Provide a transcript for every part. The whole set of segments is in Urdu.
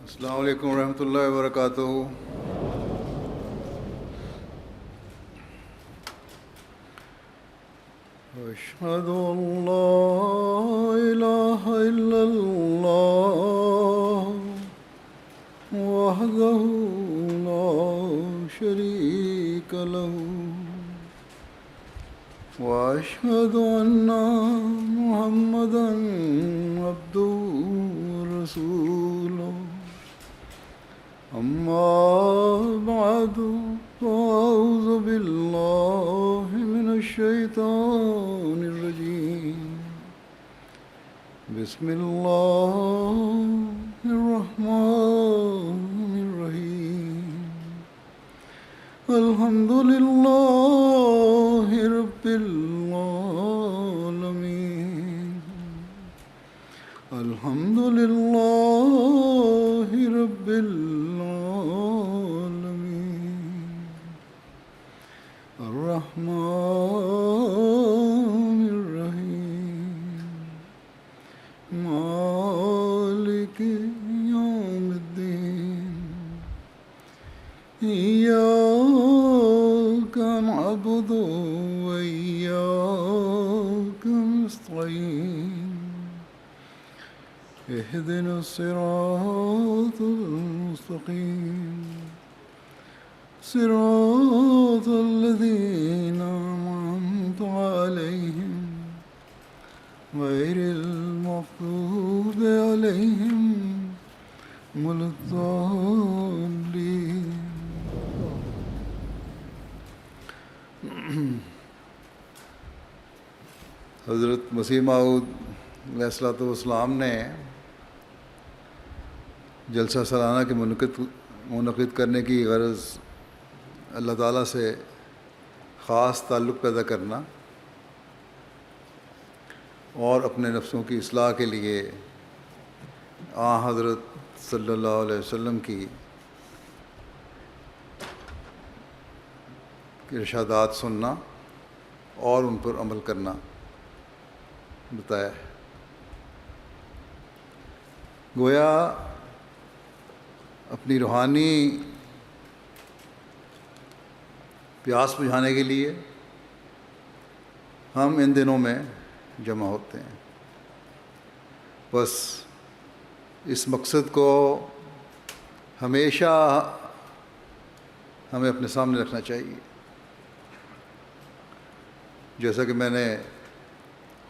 السلام علیکم ورحمۃ اللہ وبرکاتہ۔ اشہد ان لا الہ الا اللہ وحدہ لا شریک لہ واشہد ان محمدا عبدہ ورسولہ۔ اما بعد فاعوذ باللہ من الشیطان الرجیم۔ بسم اللہ الرحمن الرحیم۔ الحمد للہ رب العالمین۔ الحمد للہ رب العالمین۔ الرحمن الرحیم۔ مالک یوم الدین۔ ایاک نعبد وایاک نستعین۔ اهدنا الصراط المستقيم صراط الذين أنعمت عليهم غير المغضوب عليهم ولا الضالين۔ حضرت مسیح موعود علیہ الصلوۃ والسلام نے جلسہ سالانہ کے منعقد کرنے کی غرض اللہ تعالیٰ سے خاص تعلق پیدا کرنا اور اپنے نفسوں کی اصلاح کے لیے حضرت صلی اللہ علیہ وسلم کی ارشادات سننا اور ان پر عمل کرنا بتایا ہے۔ گویا اپنی روحانی پیاس بجھانے کے لیے ہم ان دنوں میں جمع ہوتے ہیں۔ بس اس مقصد کو ہمیشہ ہمیں اپنے سامنے رکھنا چاہیے۔ جیسا کہ میں نے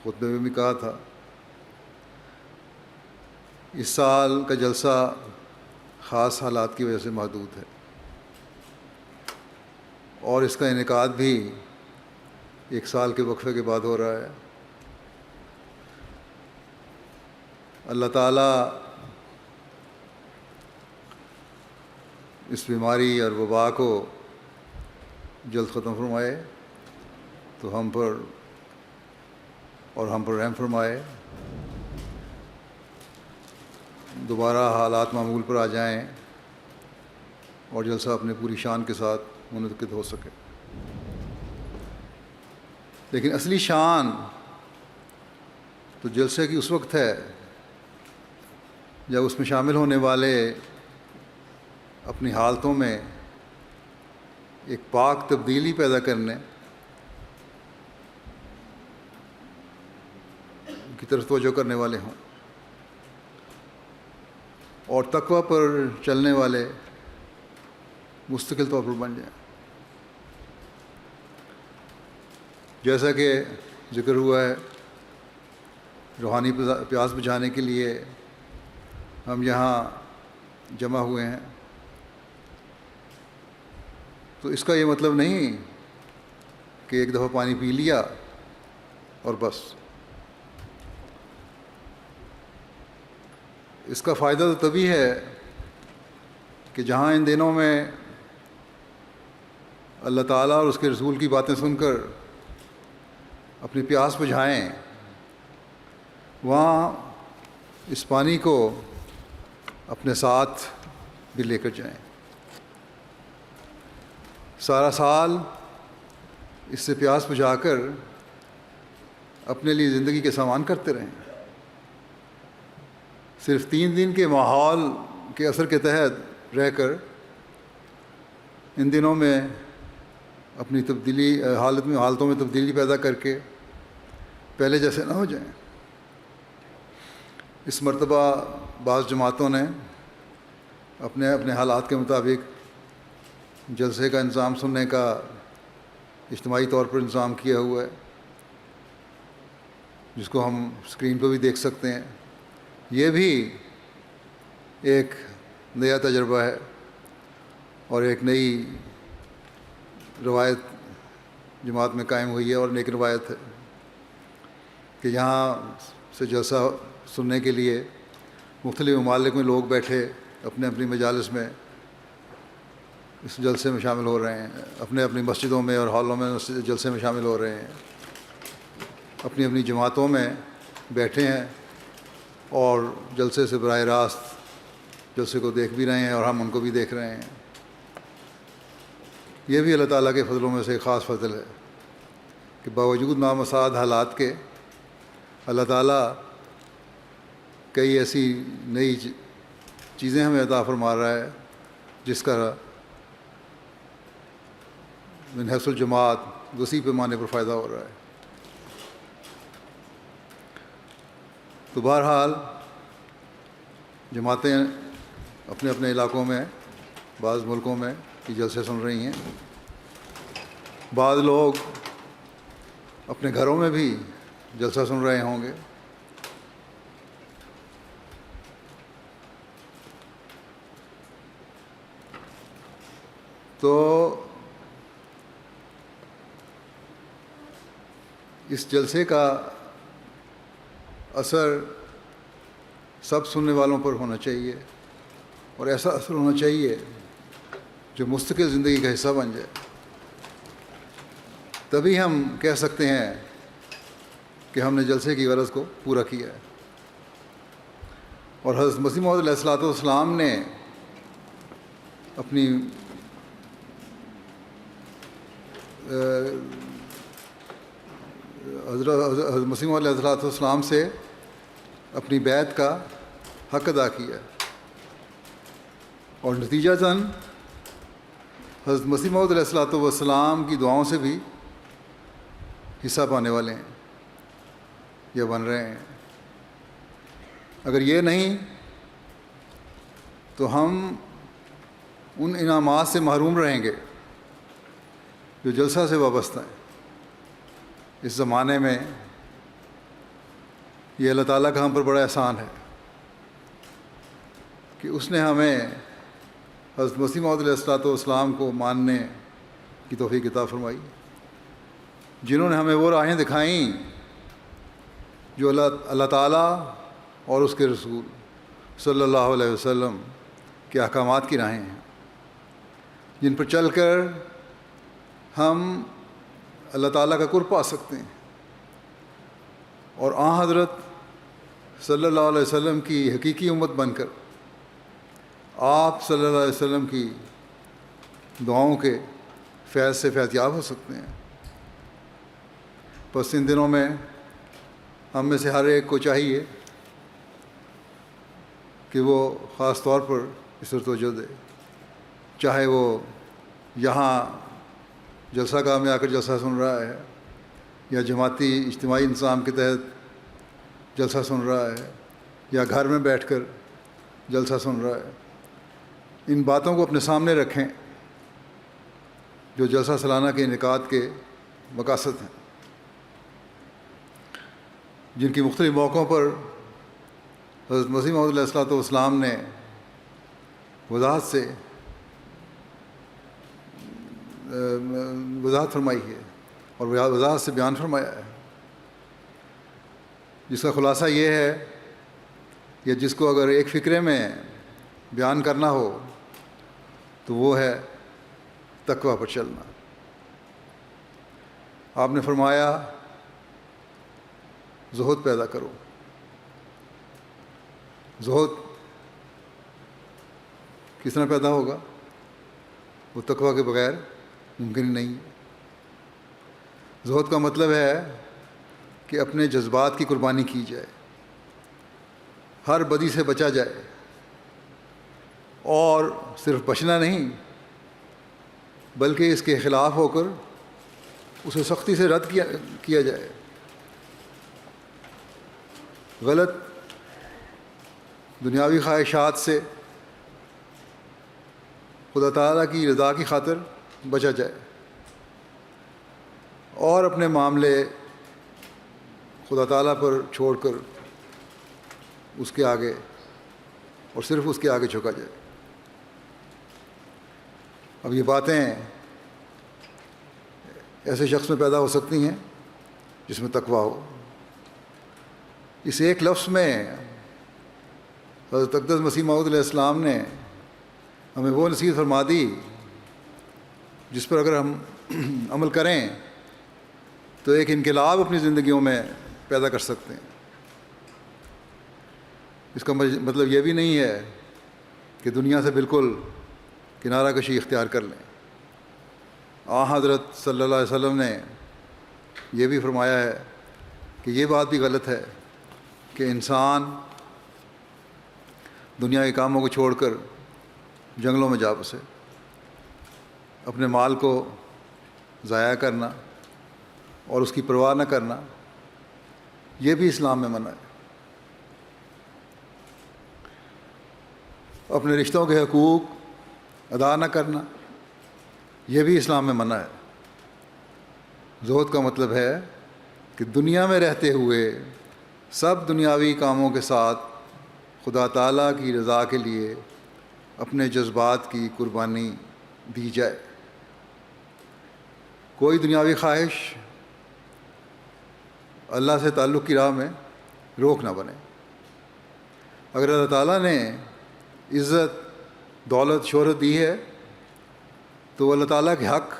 خطبے میں بھی کہا تھا، اس سال کا جلسہ خاص حالات کی وجہ سے محدود ہے اور اس کا انعقاد بھی ایک سال کے وقفے کے بعد ہو رہا ہے۔ اللہ تعالیٰ اس بیماری اور وبا کو جلد ختم فرمائے تو ہم پر رحم فرمائے، دوبارہ حالات معمول پر آ جائیں اور جلسہ اپنے پوری شان کے ساتھ منعقد ہو سکے۔ لیکن اصلی شان تو جلسے کی اس وقت ہے جب اس میں شامل ہونے والے اپنی حالتوں میں ایک پاک تبدیلی پیدا کرنے کی طرف توجہ کرنے والے ہوں اور تقویٰ پر چلنے والے مستقل طور پر بن جائیں۔ جیسا کہ ذکر ہوا ہے، روحانی پیاس بجھانے کے لیے ہم یہاں جمع ہوئے ہیں، تو اس کا یہ مطلب نہیں کہ ایک دفعہ پانی پی لیا اور بس۔ اس کا فائدہ تو تبھی ہے کہ جہاں ان دنوں میں اللہ تعالیٰ اور اس کے رسول کی باتیں سن کر اپنی پیاس بجھائیں، وہاں اس پانی کو اپنے ساتھ بھی لے کر جائیں۔ سارا سال اس سے پیاس بجھا کر اپنے لیے زندگی کے سامان کرتے رہیں۔ صرف 3 دن کے ماحول کے اثر کے تحت رہ کر ان دنوں میں اپنی حالتوں میں تبدیلی پیدا کر کے پہلے جیسے نہ ہو جائیں۔ اس مرتبہ بعض جماعتوں نے اپنے اپنے حالات کے مطابق جلسے کا انتظام سننے کا اجتماعی طور پر انتظام کیا ہوا ہے، جس کو ہم اسکرین پہ بھی دیکھ سکتے ہیں۔ یہ بھی ایک نیا تجربہ ہے اور ایک نئی روایت جماعت میں قائم ہوئی ہے، اور ایک روایت ہے کہ یہاں سے جلسہ سننے کے لیے مختلف ممالک میں لوگ بیٹھے اپنے اپنی مجالس میں اس جلسے میں شامل ہو رہے ہیں، اپنے اپنی مسجدوں میں اور ہالوں میں جلسے میں شامل ہو رہے ہیں، اپنی اپنی جماعتوں میں بیٹھے ہیں اور جلسے سے براہ راست جلسے کو دیکھ بھی رہے ہیں اور ہم ان کو بھی دیکھ رہے ہیں۔ یہ بھی اللہ تعالیٰ کے فضلوں میں سے ایک خاص فضل ہے کہ باوجود نامساعد حالات کے اللہ تعالیٰ کئی ایسی نئی چیزیں ہمیں عطا فرما رہا ہے جس کا من حیث الجماعت وسیع پیمانے پر فائدہ ہو رہا ہے۔ تو بہرحال جماعتیں اپنے اپنے علاقوں میں بعض ملکوں میں یہ جلسے سن رہی ہیں، بعض لوگ اپنے گھروں میں بھی جلسہ سن رہے ہوں گے۔ تو اس جلسے کا اثر سب سننے والوں پر ہونا چاہیے، اور ایسا اثر ہونا چاہیے جو مستقل زندگی کا حصہ بن جائے۔ تبھی ہم کہہ سکتے ہیں کہ ہم نے جلسے کی غرض کو پورا کیا ہے۔ اور حضرت مسیح موعود علیہ السلام نے اپنی حضرت مسیح موعود علیہ السلام سے اپنی بیعت کا حق ادا کیا، اور نتیجتاً حضرت مسیح موعود علیہ السلام کی دعاؤں سے بھی حصہ پانے والے ہیں یا بن رہے ہیں۔ اگر یہ نہیں تو ہم ان انعامات سے محروم رہیں گے جو جلسہ سے وابستہ ہیں۔ اس زمانے میں یہ اللہ تعالیٰ کا ہم پر بڑا احسان ہے کہ اس نے ہمیں حضرت مسیح موعود علیہ السلام کو ماننے کی توفیق عطا فرمائی، جنہوں نے ہمیں وہ راہیں دکھائیں جو اللہ تعالیٰ اور اس کے رسول صلی اللہ علیہ وسلم کے احکامات کی راہیں ہیں، جن پر چل کر ہم اللہ تعالیٰ کا قرب پا سکتے ہیں اور آن حضرت صلی اللہ علیہ وسلم کی حقیقی امت بن کر آپ صلی اللہ علیہ وسلم کی دعاؤں کے فیض سے فیض یاب ہو سکتے ہیں۔ بس ان دنوں میں ہم میں سے ہر ایک کو چاہیے کہ وہ خاص طور پر اس پر توجہ دے، چاہے وہ یہاں جلسہ گاہ میں آ کر جلسہ سن رہا ہے یا جماعتی اجتماعی انتظام کے تحت جلسہ سن رہا ہے یا گھر میں بیٹھ کر جلسہ سن رہا ہے۔ ان باتوں کو اپنے سامنے رکھیں جو جلسہ سالانہ کے انعقاد کے مقاصد ہیں، جن کی مختلف موقعوں پر حضرت مسیح موعود علیہ السلام نے وضاحت فرمائی ہے اور وضاحت سے بیان فرمایا ہے، جس کا خلاصہ یہ ہے کہ جس کو اگر ایک فقرے میں بیان کرنا ہو تو وہ ہے تقویٰ پر چلنا۔ آپ نے فرمایا زہد پیدا کرو۔ زہد کس طرح پیدا ہوگا؟ وہ تقویٰ کے بغیر ممکن ہی نہیں ہے۔ زہد کا مطلب ہے کہ اپنے جذبات کی قربانی کی جائے، ہر بدی سے بچا جائے، اور صرف بچنا نہیں بلکہ اس کے خلاف ہو کر اسے سختی سے رد کیا جائے. غلط دنیاوی خواہشات سے خدا تعالیٰ کی رضا کی خاطر بچا جائے اور اپنے معاملے خدا تعالیٰ پر چھوڑ کر اس کے آگے اور صرف اس کے آگے جھکا جائے. اب یہ باتیں ایسے شخص میں پیدا ہو سکتی ہیں جس میں تقویٰ ہو. اس ایک لفظ میں حضرت اقدس مسیح موعود علیہ السلام نے ہمیں وہ نصیحت فرما دی جس پر اگر ہم عمل کریں تو ایک انقلاب اپنی زندگیوں میں پیدا کر سکتے ہیں. اس کا مطلب یہ بھی نہیں ہے کہ دنیا سے بالکل کنارہ کشی اختیار کر لیں. حضرت صلی اللہ علیہ وسلم نے یہ بھی فرمایا ہے کہ یہ بات بھی غلط ہے کہ انسان دنیا کے کاموں کو چھوڑ کر جنگلوں میں جا بسے. اپنے مال کو ضائع کرنا اور اس کی پرواہ نہ کرنا یہ بھی اسلام میں منع ہے. اپنے رشتوں کے حقوق ادا نہ کرنا یہ بھی اسلام میں منع ہے. زہد کا مطلب ہے کہ دنیا میں رہتے ہوئے سب دنیاوی کاموں کے ساتھ خدا تعالیٰ کی رضا کے لیے اپنے جذبات کی قربانی دی جائے. کوئی دنیاوی خواہش اللہ سے تعلق کی راہ میں روک نہ بنے. اگر اللہ تعالیٰ نے عزت، دولت، شہرت دی ہے تو اللہ تعالیٰ کے حق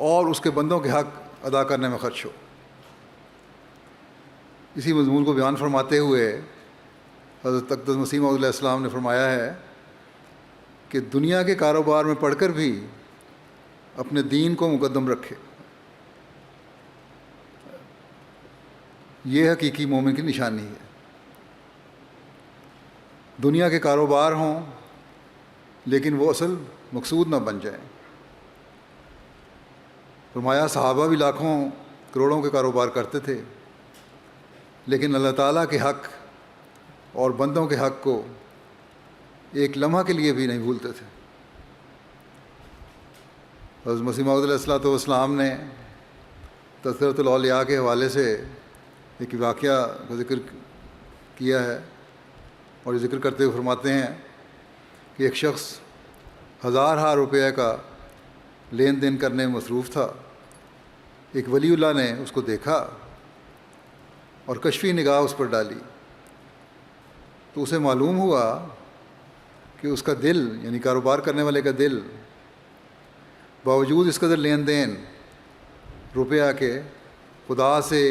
اور اس کے بندوں کے حق ادا کرنے میں خرچ ہو. اسی مضمون کو بیان فرماتے ہوئے حضرت اقدس مسیح موعود علیہ السلام نے فرمایا ہے کہ دنیا کے کاروبار میں پڑھ کر بھی اپنے دین کو مقدم رکھے. یہ حقیقی مومن کی نشانی ہے. دنیا کے کاروبار ہوں لیکن وہ اصل مقصود نہ بن جائیں. فرمایا صحابہ بھی لاکھوں کروڑوں کے کاروبار کرتے تھے لیکن اللہ تعالیٰ کے حق اور بندوں کے حق کو ایک لمحہ کے لیے بھی نہیں بھولتے تھے. حضرت مسیح موعود علیہ السلام نے تذکرۃ الاولیاء کے حوالے سے ایک واقعہ کا ذکر کیا ہے اور یہ ذکر کرتے ہوئے فرماتے ہیں کہ ایک شخص ہزارہا روپے کا لین دین کرنے میں مصروف تھا. ایک ولی اللہ نے اس کو دیکھا اور کشفی نگاہ اس پر ڈالی تو اسے معلوم ہوا کہ اس کا دل یعنی کاروبار کرنے والے کا دل باوجود اس قدر لین دین روپیہ کے خدا سے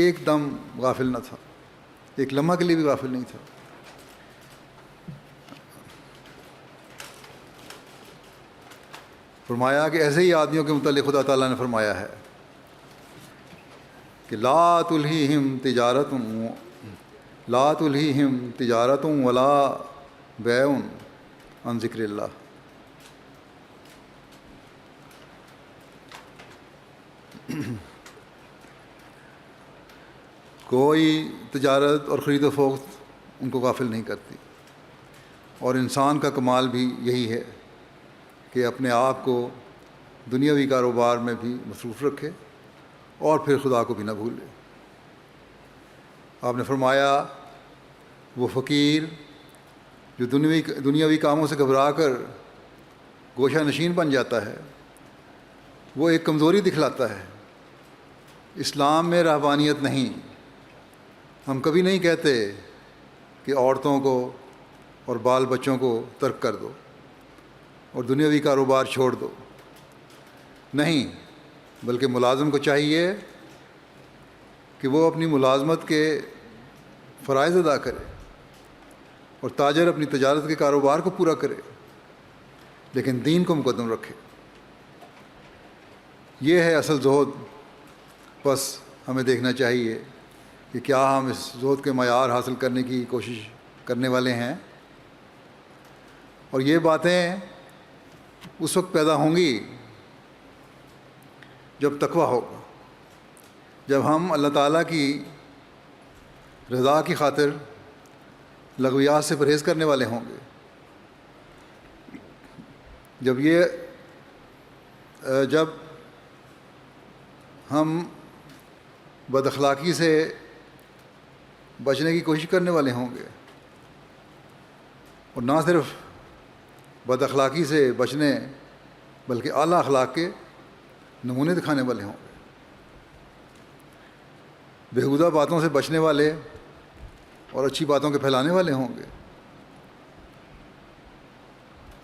ایک دم غافل نہ تھا، ایک لمحہ کے لیے بھی غافل نہیں تھا. فرمایا کہ ایسے ہی آدمیوں کے متعلق خدا تعالیٰ نے فرمایا ہے کہ لا تلہیہم تجارت ولا بیع عن ذکر اللہ. کوئی تجارت اور خرید و فروخت ان کو غافل نہیں کرتی. اور انسان کا کمال بھی یہی ہے کہ اپنے آپ کو دنیاوی کاروبار میں بھی مصروف رکھے اور پھر خدا کو بھی نہ بھولے. آپ نے فرمایا وہ فقیر جو دنیاوی کاموں سے گھبرا کر گوشہ نشین بن جاتا ہے وہ ایک کمزوری دکھلاتا ہے. اسلام میں رہبانیت نہیں. ہم کبھی نہیں کہتے کہ عورتوں کو اور بال بچوں کو ترک کر دو اور دنیاوی کاروبار چھوڑ دو. نہیں، بلکہ ملازم کو چاہیے کہ وہ اپنی ملازمت کے فرائض ادا کرے اور تاجر اپنی تجارت کے کاروبار کو پورا کرے لیکن دین کو مقدم رکھے. یہ ہے اصل زہد. بس ہمیں دیکھنا چاہیے کہ کیا ہم اس زہد کے معیار حاصل کرنے کی کوشش کرنے والے ہیں اور یہ باتیں اس وقت پیدا ہوں گی جب تقویٰ ہوگا، جب ہم اللہ تعالیٰ کی رضا کی خاطر لغویات سے پرہیز کرنے والے ہوں گے، جب ہم بد اخلاقی سے بچنے کی کوشش کرنے والے ہوں گے، اور نہ صرف بد اخلاقی سے بچنے بلکہ اعلیٰ اخلاق کے نمونے دکھانے والے ہوں گے، بیہودہ باتوں سے بچنے والے اور اچھی باتوں کے پھیلانے والے ہوں گے۔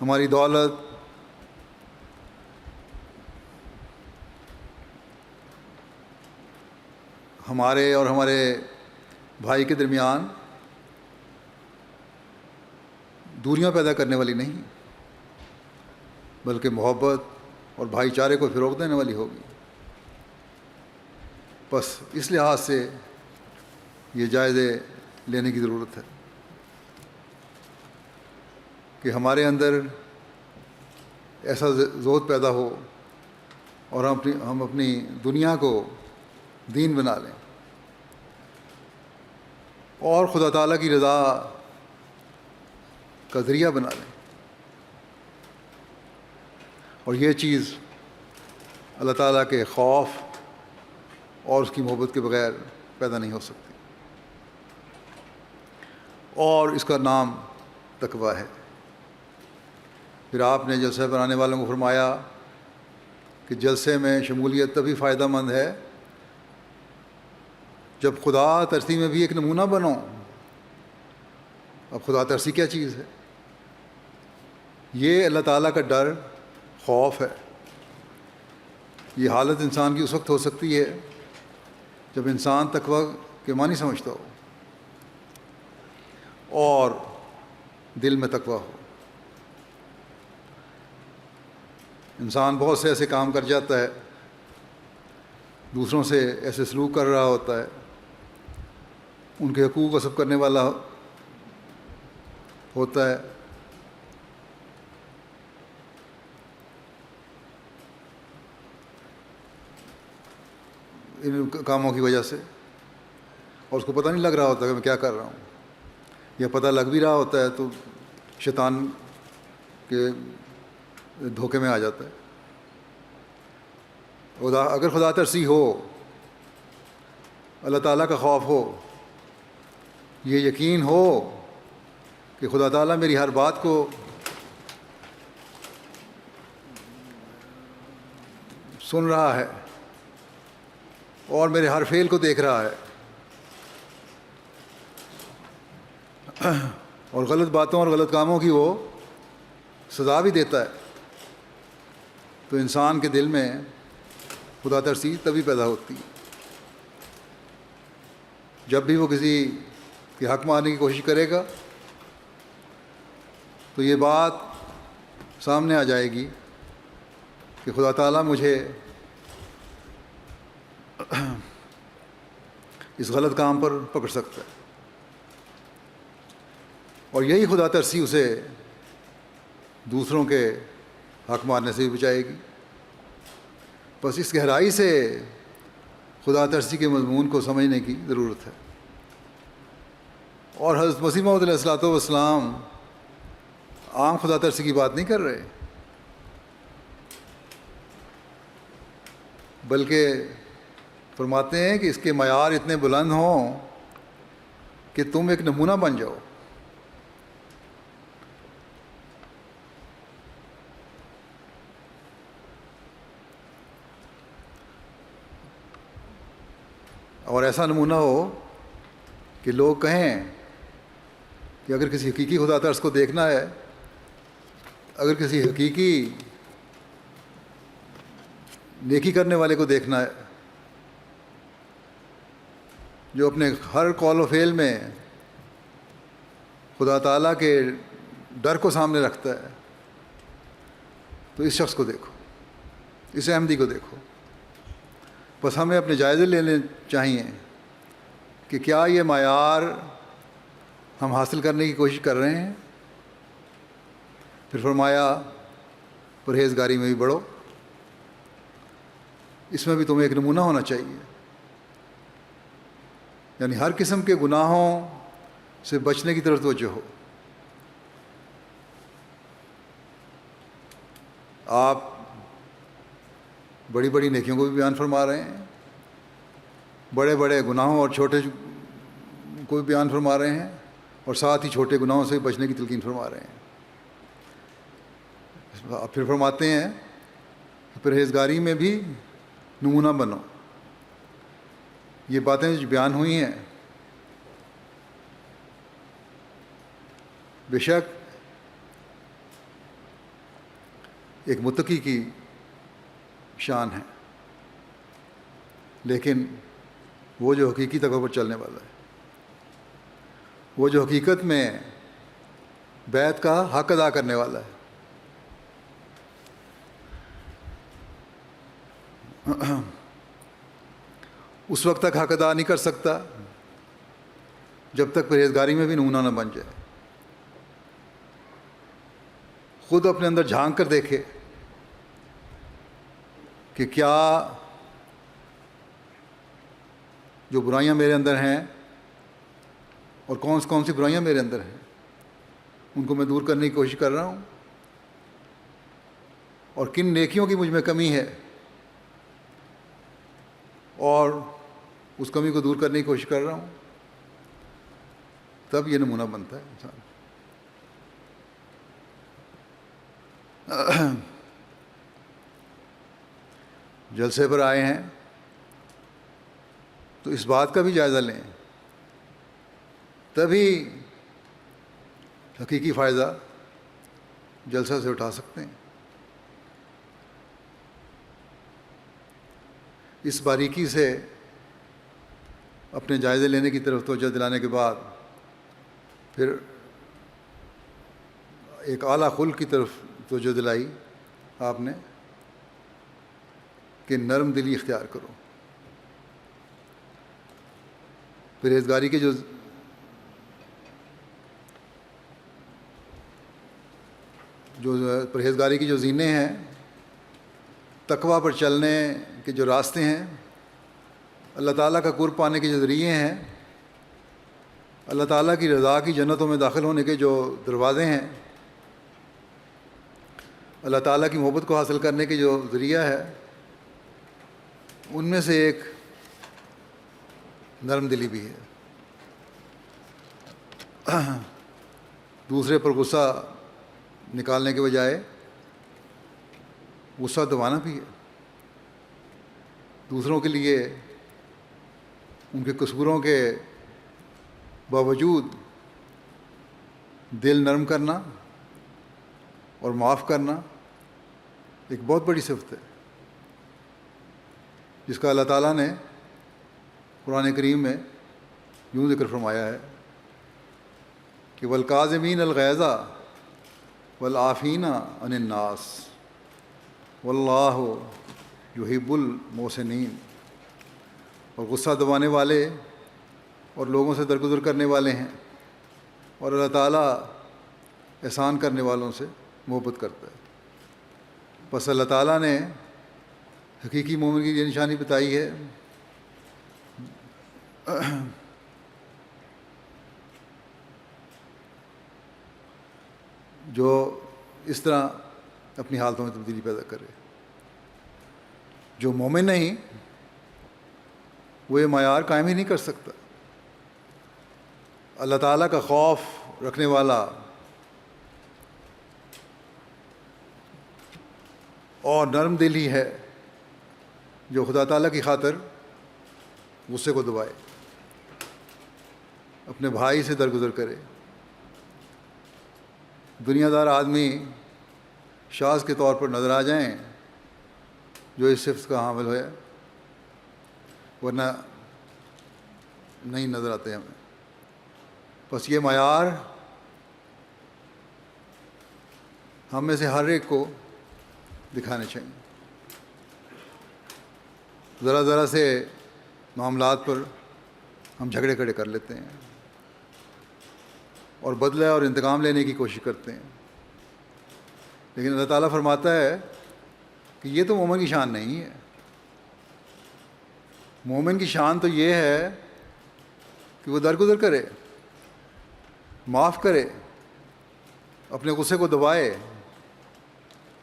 ہماری دولت، ہمارے اور ہمارے بھائی کے درمیان دوریاں پیدا کرنے والی نہیں، بلکہ محبت اور بھائی چارے کو فروغ دینے والی ہوگی۔ بس اس لحاظ سے یہ جائزے لینے کی ضرورت ہے کہ ہمارے اندر ایسا زود پیدا ہو اور ہم اپنی دنیا کو دین بنا لیں اور خدا تعالیٰ کی رضا کا ذریعہ بنا لیں، اور یہ چیز اللہ تعالیٰ کے خوف اور اس کی محبت کے بغیر پیدا نہیں ہو سکتی، اور اس کا نام تقویٰ ہے۔ پھر آپ نے جلسہ بنانے والوں کو فرمایا کہ جلسے میں شمولیت تبھی فائدہ مند ہے جب خدا ترسی میں بھی ایک نمونہ بنو۔ اب خدا ترسی کیا چیز ہے؟ یہ اللہ تعالیٰ کا ڈر، خوف ہے۔ یہ حالت انسان کی اس وقت ہو سکتی ہے جب انسان تقویٰ کے معنی سمجھتا ہو اور دل میں تقویٰ ہو۔ انسان بہت سے ایسے کام کر جاتا ہے، دوسروں سے ایسے سلوک کر رہا ہوتا ہے، ان کے حقوق غصب کرنے والا ہوتا ہے، ان کاموں کی وجہ سے، اور اس کو پتہ نہیں لگ رہا ہوتا کہ میں کیا کر رہا ہوں، یا پتہ لگ بھی رہا ہوتا ہے تو شیطان کے دھوکے میں آ جاتا ہے۔ اگر خدا ترسی ہو، اللہ تعالیٰ کا خوف ہو، یہ یقین ہو کہ خدا تعالیٰ میری ہر بات کو سن رہا ہے اور میرے ہر فعل کو دیکھ رہا ہے، اور غلط باتوں اور غلط کاموں کی وہ سزا بھی دیتا ہے، تو انسان کے دل میں خدا ترسی تبھی پیدا ہوتی ہے جب بھی وہ کسی کے حق مارنے کی کوشش کرے گا تو یہ بات سامنے آ جائے گی کہ خدا تعالیٰ مجھے اس غلط کام پر پکڑ سکتا ہے، اور یہی خدا ترسی اسے دوسروں کے حق مارنے سے بھی بچائے گی۔ بس اس گہرائی سے خدا ترسی کے مضمون کو سمجھنے کی ضرورت ہے، اور حضرت مسیح موعود علیہ الصلوۃ والسلام عام خدا ترسی کی بات نہیں کر رہے، بلکہ فرماتے ہیں کہ اس کے معیار اتنے بلند ہوں کہ تم ایک نمونہ بن جاؤ۔ اور ایسا نمونہ ہو کہ لوگ کہیں کہ اگر کسی حقیقی خدا ترس کو دیکھنا ہے، اگر کسی حقیقی نیکی کرنے والے کو دیکھنا ہے جو اپنے ہر قول و فعل میں خدا تعالیٰ کے ڈر کو سامنے رکھتا ہے، تو اس شخص کو دیکھو، اس احمدی کو دیکھو۔ بس ہمیں اپنے جائزے لینے چاہیے کہ کیا یہ معیار ہم حاصل کرنے کی کوشش کر رہے ہیں، پھر فرمایا پرہیزگاری میں بھی بڑھو، اس میں بھی تمہیں ایک نمونہ ہونا چاہیے، یعنی ہر قسم کے گناہوں سے بچنے کی طرف توجہ ہو۔ آپ بڑی بڑی نیکیوں کو بھی بیان فرما رہے ہیں، بڑے بڑے گناہوں اور چھوٹے کو بھی بیان فرما رہے ہیں، اور ساتھ ہی چھوٹے گناہوں سے بچنے کی تلقین فرما رہے ہیں۔ پھر فرماتے ہیں پرہیزگاری میں بھی نمونہ بنو۔ یہ باتیں جو بیان ہوئی ہیں بے شک ایک متقی کی شان ہے، لیکن وہ جو حقیقی تقوی پر چلنے والا ہے، وہ جو حقیقت میں بیعت کا حق ادا کرنے والا ہے، اس وقت تک حق ادا نہیں کر سکتا جب تک پرہیزگاری میں بھی نمونہ نہ بن جائے۔ خود اپنے اندر جھانک کر دیکھے کہ کیا جو برائیاں میرے اندر ہیں اور کون سی برائیاں میرے اندر ہیں ان کو میں دور کرنے کی کوشش کر رہا ہوں، اور کن نیکیوں کی مجھ میں کمی ہے اور اس کمی کو دور کرنے کی کوشش کر رہا ہوں، تب یہ نمونہ بنتا ہے انسان۔ جلسے پر آئے ہیں تو اس بات کا بھی جائزہ لیں، تبھی حقیقی فائدہ جلسہ سے اٹھا سکتے ہیں۔ اس باریکی سے اپنے جائزے لینے کی طرف توجہ دلانے کے بعد پھر ایک اعلیٰ خلق کی طرف توجہ دلائی آپ نے کہ نرم دلی اختیار کرو۔ پرہیزگاری کے پرہیزگاری کی جو زینے ہیں، تقویٰ پر چلنے کے جو راستے ہیں، اللہ تعالیٰ کا قرب پانے کے جو ذریعے ہیں، اللہ تعالیٰ کی رضا کی جنتوں میں داخل ہونے کے جو دروازے ہیں، اللہ تعالیٰ کی محبت کو حاصل کرنے کے جو ذریعہ ہے، ان میں سے ایک نرم دلی بھی ہے۔ دوسرے پر غصہ نکالنے کے بجائے غصہ دبانا بھی ہے، دوسروں کے لیے ان کے قصوروں کے باوجود دل نرم کرنا اور معاف کرنا ایک بہت بڑی صفت ہے، جس کا اللہ تعالیٰ نے قرآن کریم میں یوں ذکر فرمایا ہے کہ والکاظمین الغیظ والعافین عن الناس واللہ یحب المحسنین۔ اور غصہ دبانے والے اور لوگوں سے درگزر کرنے والے ہیں، اور اللہ تعالیٰ احسان کرنے والوں سے محبت کرتا ہے۔ بس اللہ تعالیٰ نے حقیقی مومن کی یہ نشانی بتائی ہے جو اس طرح اپنی حالتوں میں تبدیلی پیدا کرے۔ جو مومن نہیں وہ یہ معیار قائم ہی نہیں کر سکتا۔ اللہ تعالیٰ کا خوف رکھنے والا اور نرم دل ہی ہے جو خدا تعالیٰ کی خاطر غصے کو دبائے، اپنے بھائی سے درگزر کرے۔ دنیا دار آدمی شاذ کے طور پر نظر آ جائیں جو اس صفت کا حامل ہے، ورنہ نہیں نظر آتے ہمیں۔ بس یہ معیار ہم میں سے ہر ایک کو دکھانے چاہیے۔ ذرا ذرا سے معاملات پر ہم جھگڑے کھڑے کر لیتے ہیں اور بدلہ اور انتقام لینے کی کوشش کرتے ہیں، لیکن اللہ تعالیٰ فرماتا ہے کہ یہ تو مومن کی شان نہیں ہے. مومن کی شان تو یہ ہے کہ وہ درگزر کرے، معاف کرے، اپنے غصے کو دبائے،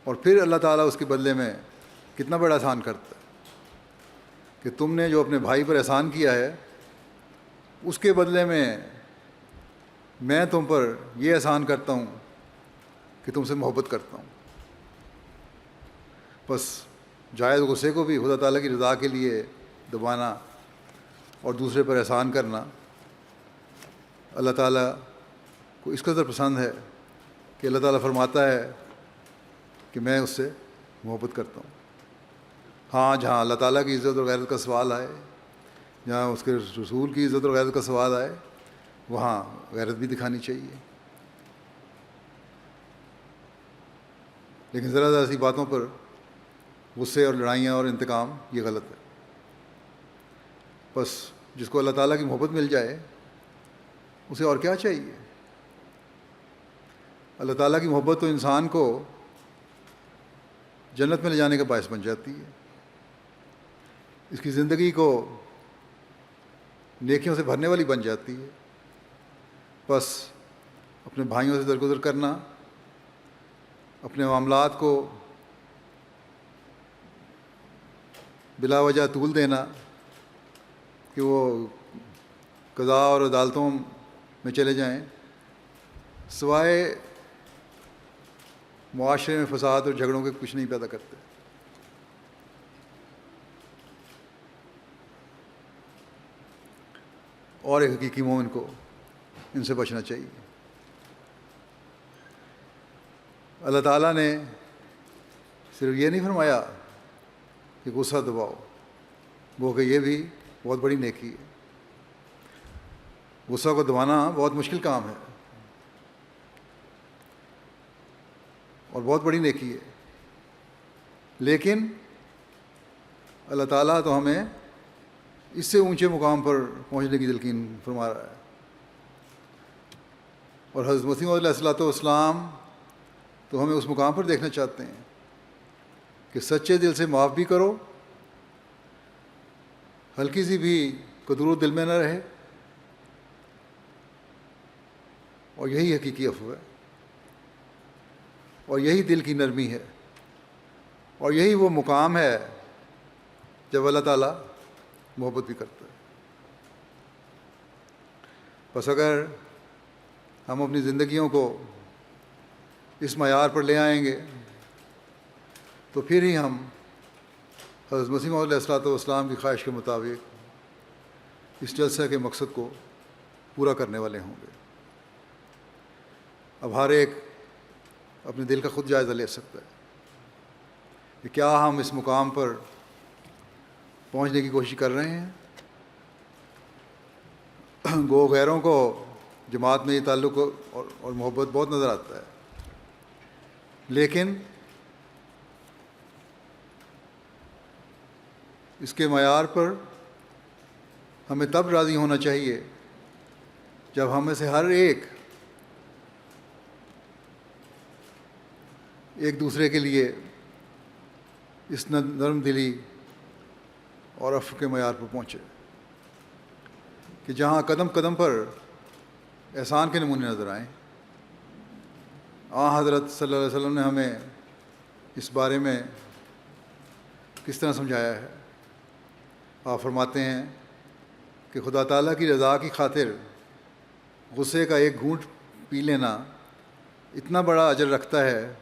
اور پھر اللہ تعالیٰ اس کے بدلے میں کتنا بڑا احسان کرتا ہے کہ تم نے جو اپنے بھائی پر احسان کیا ہے اس کے بدلے میں تم پر یہ احسان کرتا ہوں کہ تم سے محبت کرتا ہوں. بس جائز غصے کو بھی خدا تعالیٰ کی رضا کے لیے دبانا اور دوسرے پر احسان کرنا اللہ تعالیٰ کو اس قدر پسند ہے کہ اللہ تعالیٰ فرماتا ہے کہ میں اس سے محبت کرتا ہوں. ہاں، جہاں اللہ تعالیٰ کی عزت اور غیرت کا سوال آئے، جہاں اس کے رسول کی عزت اور غیرت کا سوال آئے، وہاں غیرت بھی دکھانی چاہیے. لیکن ذرا ذرا ایسی باتوں پر غصے اور لڑائیاں اور انتقام، یہ غلط ہے. بس جس کو اللہ تعالیٰ کی محبت مل جائے اسے اور کیا چاہیے. اللہ تعالیٰ کی محبت تو انسان کو جنت میں لے جانے کا باعث بن جاتی ہے، اس کی زندگی کو نیکیوں سے بھرنے والی بن جاتی ہے. بس اپنے بھائیوں سے درگزر کرنا، اپنے معاملات کو بلا وجہ طول دینا کہ وہ قضاء اور عدالتوں میں چلے جائیں، سوائے معاشرے میں فساد اور جھگڑوں کے کچھ نہیں پیدا کرتے. اور ایک حقیقی مومن کو ان سے بچنا چاہیے. اللہ تعالیٰ نے صرف یہ نہیں فرمایا کہ غصہ دباؤ، وہ کہ یہ بھی بہت بڑی نیکی ہے. غصہ کو دبانا بہت مشکل کام ہے اور بہت بڑی نیکی ہے، لیکن اللہ تعالیٰ تو ہمیں اس سے اونچے مقام پر پہنچنے کی تلقین فرما رہا ہے. اور حضرت مسیح علیہ الصلوۃ والسلام تو ہمیں اس مقام پر دیکھنا چاہتے ہیں کہ سچے دل سے معاف بھی کرو، ہلکی سی بھی کدورت دل میں نہ رہے، اور یہی حقیقی عفو ہے، اور یہی دل کی نرمی ہے، اور یہی وہ مقام ہے جب اللہ تعالیٰ محبت بھی کرتا ہے. بس اگر ہم اپنی زندگیوں کو اس معیار پر لے آئیں گے تو پھر ہی ہم حضرت مسیح علیہ الصلوۃ والسلام کی خواہش کے مطابق اس جلسہ کے مقصد کو پورا کرنے والے ہوں گے. اب ہر ایک اپنے دل کا خود جائزہ لے سکتا ہے کہ کیا ہم اس مقام پر پہنچنے کی کوشش کر رہے ہیں. گو غیروں کو جماعت میں یہ تعلق اور محبت بہت نظر آتا ہے، لیکن اس کے معیار پر ہمیں تب راضی ہونا چاہیے جب ہم میں سے ہر ایک دوسرے کے لیے اس نرم دلی اور عفو کے معیار پر پہنچے کہ جہاں قدم قدم پر احسان کے نمونے نظر آئیں. حضرت صلی اللہ علیہ وسلم نے ہمیں اس بارے میں کس طرح سمجھایا ہے. آپ فرماتے ہیں کہ خدا تعالیٰ کی رضا کی خاطر غصے کا ایک گھونٹ پی لینا اتنا بڑا اجر رکھتا ہے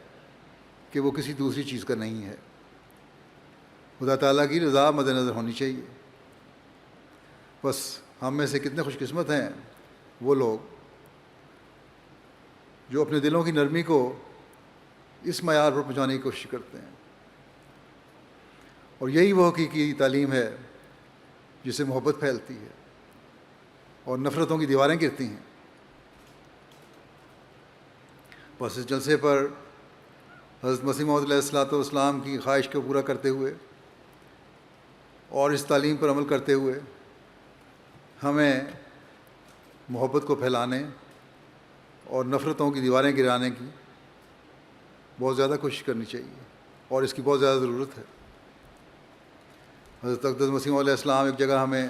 کہ وہ کسی دوسری چیز کا نہیں ہے. خدا تعالیٰ کی رضا مد نظر ہونی چاہیے. بس ہم میں سے کتنے خوش قسمت ہیں وہ لوگ جو اپنے دلوں کی نرمی کو اس معیار پر پہنچانے کی کوشش کرتے ہیں. اور یہی وہ حقیقی تعلیم ہے جس سے محبت پھیلتی ہے اور نفرتوں کی دیواریں گرتی ہیں. بس اس جلسے پر حضرت مسیح موعود علیہ الصلوۃ والسلام کی خواہش کو پورا کرتے ہوئے اور اس تعلیم پر عمل کرتے ہوئے ہمیں محبت کو پھیلانے اور نفرتوں کی دیواریں گرانے کی بہت زیادہ کوشش کرنی چاہیے اور اس کی بہت زیادہ ضرورت ہے۔ حضرت اقدس مسیح علیہ السلام ایک جگہ ہمیں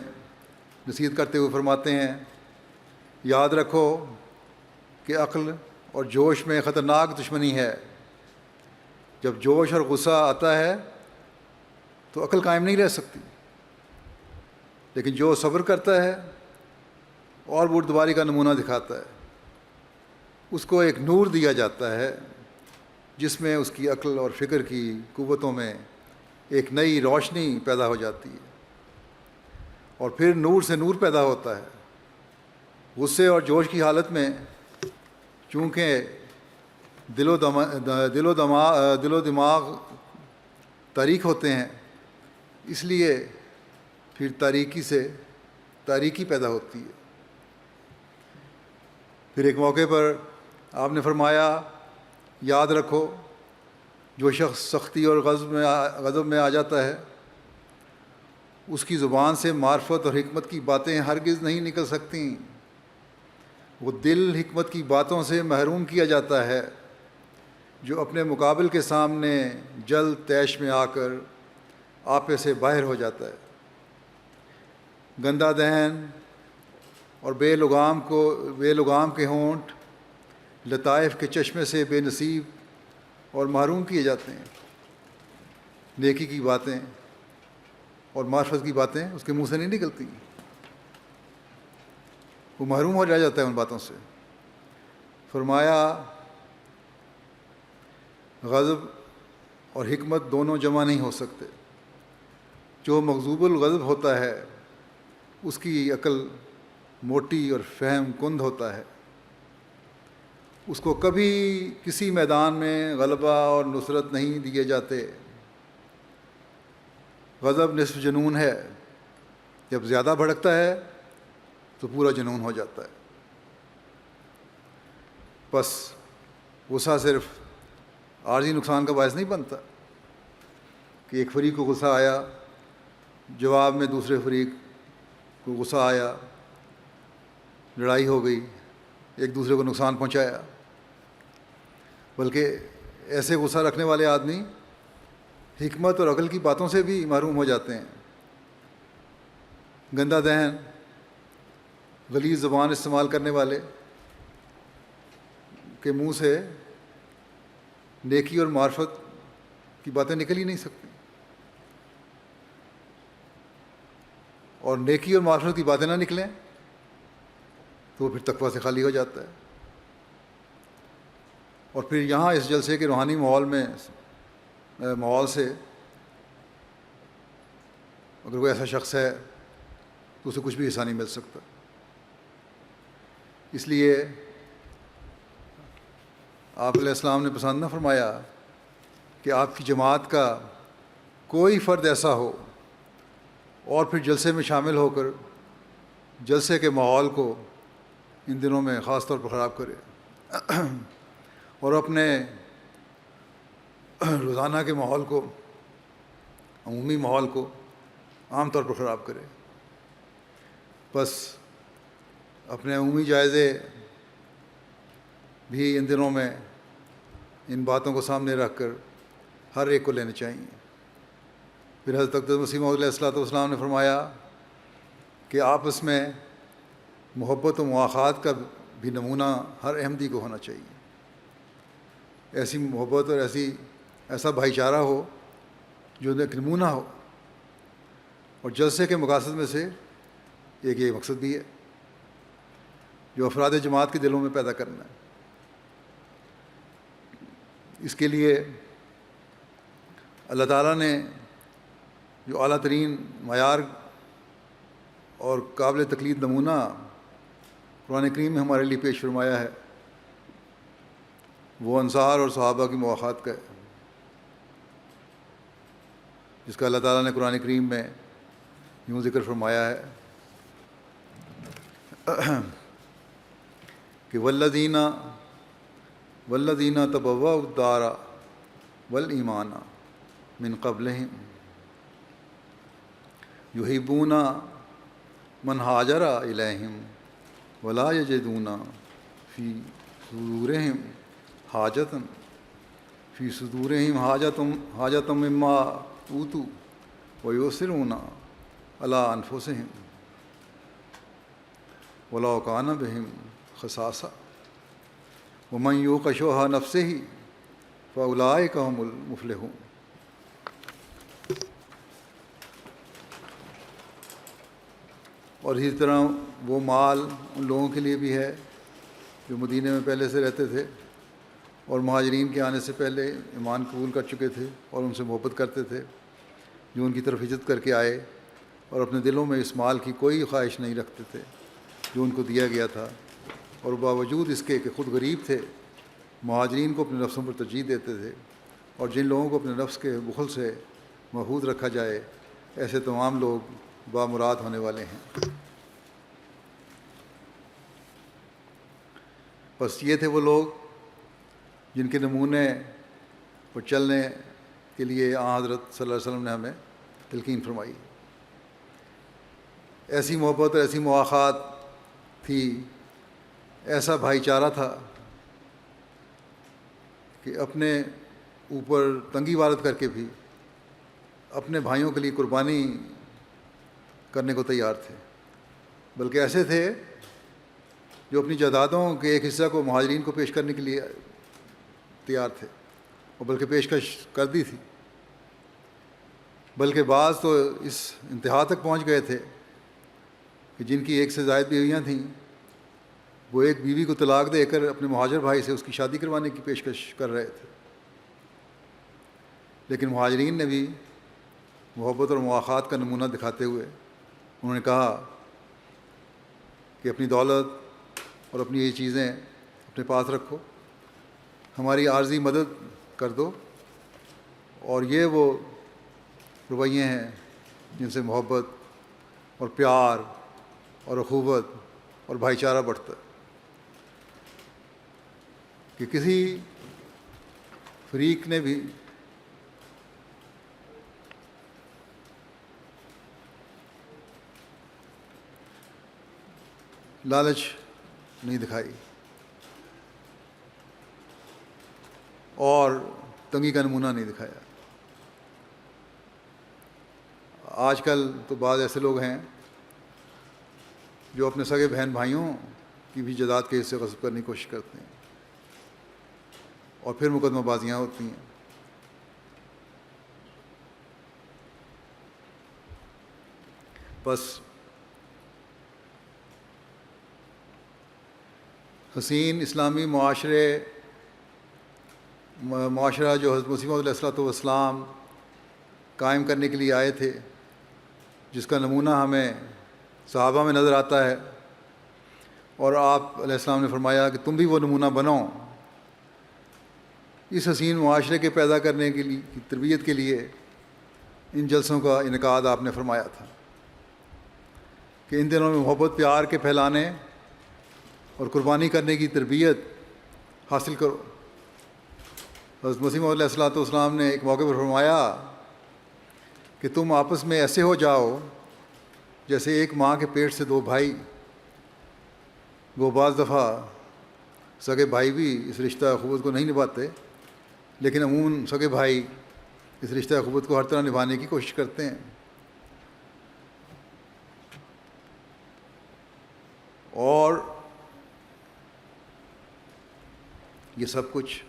نصیحت کرتے ہوئے فرماتے ہیں، یاد رکھو کہ عقل اور جوش میں خطرناک دشمنی ہے۔ جب جوش اور غصہ آتا ہے تو عقل قائم نہیں رہ سکتی، لیکن جو صبر کرتا ہے اور بردباری کا نمونہ دکھاتا ہے اس کو ایک نور دیا جاتا ہے جس میں اس کی عقل اور فکر کی قوتوں میں ایک نئی روشنی پیدا ہو جاتی ہے، اور پھر نور سے نور پیدا ہوتا ہے۔ غصے اور جوش کی حالت میں چونکہ دل و دماغ تاریک ہوتے ہیں، اس لیے پھر تاریکی سے تاریکی پیدا ہوتی ہے۔ پھر ایک موقع پر آپ نے فرمایا، یاد رکھو جو شخص سختی اور غضب میں آ جاتا ہے اس کی زبان سے معرفت اور حکمت کی باتیں ہرگز نہیں نکل سکتیں۔ وہ دل حکمت کی باتوں سے محروم کیا جاتا ہے جو اپنے مقابل کے سامنے جلد طیش میں آ کر آپے سے باہر ہو جاتا ہے۔ گندا دہن اور بے لگام کے ہونٹ لطائف کے چشمے سے بے نصیب اور محروم کیے جاتے ہیں۔ نیکی کی باتیں اور معرفت کی باتیں اس کے منہ سے نہیں نکلتی، وہ محروم ہو جاتا ہے ان باتوں سے۔ فرمایا غضب اور حکمت دونوں جمع نہیں ہو سکتے۔ جو مغضوب الغضب ہوتا ہے اس کی عقل موٹی اور فہم کند ہوتا ہے، اس کو کبھی کسی میدان میں غلبہ اور نصرت نہیں دیے جاتے۔ غضب نصف جنون ہے، جب زیادہ بھڑکتا ہے تو پورا جنون ہو جاتا ہے۔ بس غصہ صرف عارضی نقصان کا باعث نہیں بنتا کہ ایک فریق کو غصہ آیا، جواب میں دوسرے فریق کو غصہ آیا، لڑائی ہو گئی، ایک دوسرے کو نقصان پہنچایا، بلکہ ایسے غصہ رکھنے والے آدمی حکمت اور عقل کی باتوں سے بھی محروم ہو جاتے ہیں۔ گندا دہن، غلیظ زبان استعمال کرنے والے کے منہ سے نیکی اور معرفت کی باتیں نکل ہی نہیں سکتی، اور نیکی اور معرفت کی باتیں نہ نکلیں تو وہ پھر تقویٰ سے خالی ہو جاتا ہے۔ اور پھر یہاں اس جلسے کے روحانی ماحول سے اگر کوئی ایسا شخص ہے تو اسے کچھ بھی حصہ نہیں مل سکتا۔ اس لیے آپ علیہ السلام نے پسند نہ فرمایا کہ آپ کی جماعت کا کوئی فرد ایسا ہو اور پھر جلسے میں شامل ہو کر جلسے کے ماحول کو ان دنوں میں خاص طور پر خراب کرے اور اپنے روزانہ کے ماحول کو، عمومی ماحول کو عام طور پر خراب کرے۔ بس اپنے عمومی جائزے بھی ان دنوں میں ان باتوں کو سامنے رکھ کر ہر ایک کو لینے چاہیے۔ پھر حضرت اقدس مسیح موعود علیہ السلام نے فرمایا کہ آپس میں محبت و مواخات کا بھی نمونہ ہر احمدی کو ہونا چاہیے۔ ایسی محبت اور ایسا بھائی چارہ ہو جو ایک نمونہ ہو، اور جلسے کے مقاصد میں سے ایک یہ مقصد بھی ہے جو افراد جماعت کے دلوں میں پیدا کرنا ہے۔ اس کے لیے اللہ تعالیٰ نے جو اعلیٰ ترین معیار اور قابل تقلید نمونہ قرآن کریم میں ہمارے لیے پیش فرمایا ہے، وہ انصار اور صحابہ کی مواخات کا ہے، جس کا اللہ تعالیٰ نے قرآن کریم میں یوں ذکر فرمایا ہے کہ والذین تبوؤا الدار والایمان من قبلہم یحبون من ہاجر الیہم ولا یجدون فی صدورہم حاجۃ فی صدورہم حاجتم مما اوتوا ویؤثرون علی انفسہم ولو کان بہم خصاصہ ومن یوق شح نفسہ فاولئک ھم المفلحون۔ اور اسی طرح وہ مال ان لوگوں کے لیے بھی ہے جو مدینہ میں پہلے سے رہتے تھے اور مہاجرین کے آنے سے پہلے ایمان قبول کر چکے تھے اور ان سے محبت کرتے تھے، جو ان کی طرف ہجرت کر کے آئے اور اپنے دلوں میں اس مال کی کوئی خواہش نہیں رکھتے تھے جو ان کو دیا گیا تھا، اور باوجود اس کے کہ خود غریب تھے مہاجرین کو اپنے نفسوں پر ترجیح دیتے تھے، اور جن لوگوں کو اپنے نفس کے بخل سے محفوظ رکھا جائے ایسے تمام لوگ بامراد ہونے والے ہیں۔ بس یہ تھے وہ لوگ جن کے نمونے پر چلنے کے لیے آن حضرت صلی اللہ علیہ وسلم نے ہمیں تلقین فرمائی۔ ایسی محبت اور ایسی مواخات تھی، ایسا بھائی چارہ تھا کہ اپنے اوپر تنگی وارد کر کے بھی اپنے بھائیوں کے لیے قربانی کرنے کو تیار تھے، بلکہ ایسے تھے جو اپنی جائیدادوں کے ایک حصہ کو مہاجرین کو پیش کرنے کے لیے تیار تھے، اور بلکہ پیشکش کر دی تھی، بلکہ بعض تو اس انتہا تک پہنچ گئے تھے کہ جن کی ایک سے زائد بیویاں تھیں وہ ایک بیوی کو طلاق دے کر اپنے مہاجر بھائی سے اس کی شادی کروانے کی پیشکش کر رہے تھے، لیکن مہاجرین نے بھی محبت اور مواخات کا نمونہ دکھاتے ہوئے انہوں نے کہا کہ اپنی دولت اور اپنی یہ چیزیں اپنے پاس رکھو، ہماری عارضی مدد کر دو، اور یہ وہ رویے ہیں جن سے محبت اور پیار اور اخوت اور بھائی چارہ بڑھتا ہے، کہ کسی فریق نے بھی لالچ نہیں دکھائی اور تنگی کا نمونہ نہیں دکھایا۔ آج کل تو بعض ایسے لوگ ہیں جو اپنے سگے بہن بھائیوں کی بھی جائیداد کے حصے غصب کرنے کی کوشش کرتے ہیں اور پھر مقدمہ بازیاں ہوتی ہیں۔ بس حسین اسلامی معاشرہ جو حضرت مسیح موعود علیہ الصلوۃ والسلام قائم کرنے کے لیے آئے تھے، جس کا نمونہ ہمیں صحابہ میں نظر آتا ہے، اور آپ علیہ السلام نے فرمایا کہ تم بھی وہ نمونہ بنو، اس حسین معاشرے کے پیدا کرنے کے لیے کی تربیت کے لیے ان جلسوں کا انعقاد آپ نے فرمایا تھا کہ ان دنوں میں محبت پیار کے پھیلانے اور قربانی کرنے کی تربیت حاصل کرو۔ حضرت مسیح موعود علیہ الصلوۃ والسلام نے ایک موقع پر فرمایا کہ تم آپس میں ایسے ہو جاؤ جیسے ایک ماں کے پیٹ سے دو بھائی۔ وہ بعض دفعہ سگے بھائی بھی اس رشتہ اخوت کو نہیں نبھاتے، لیکن عموماً سگے بھائی اس رشتہ اخوت کو ہر طرح نبھانے کی کوشش کرتے ہیں، اور یہ سب کچھ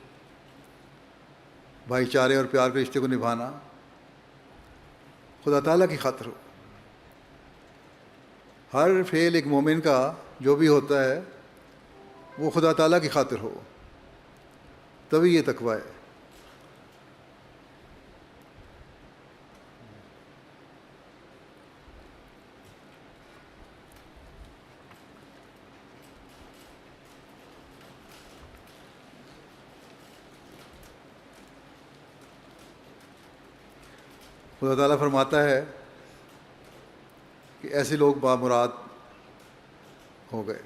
بھائی چارے اور پیار کے رشتے کو نبھانا خدا تعالیٰ کی خاطر ہو۔ ہر فعل ایک مومن کا جو بھی ہوتا ہے وہ خدا تعالیٰ کی خاطر ہو، تبھی یہ تقویٰ ہے۔ خدا تعالیٰ فرماتا ہے کہ ایسے لوگ بامراد ہو گئے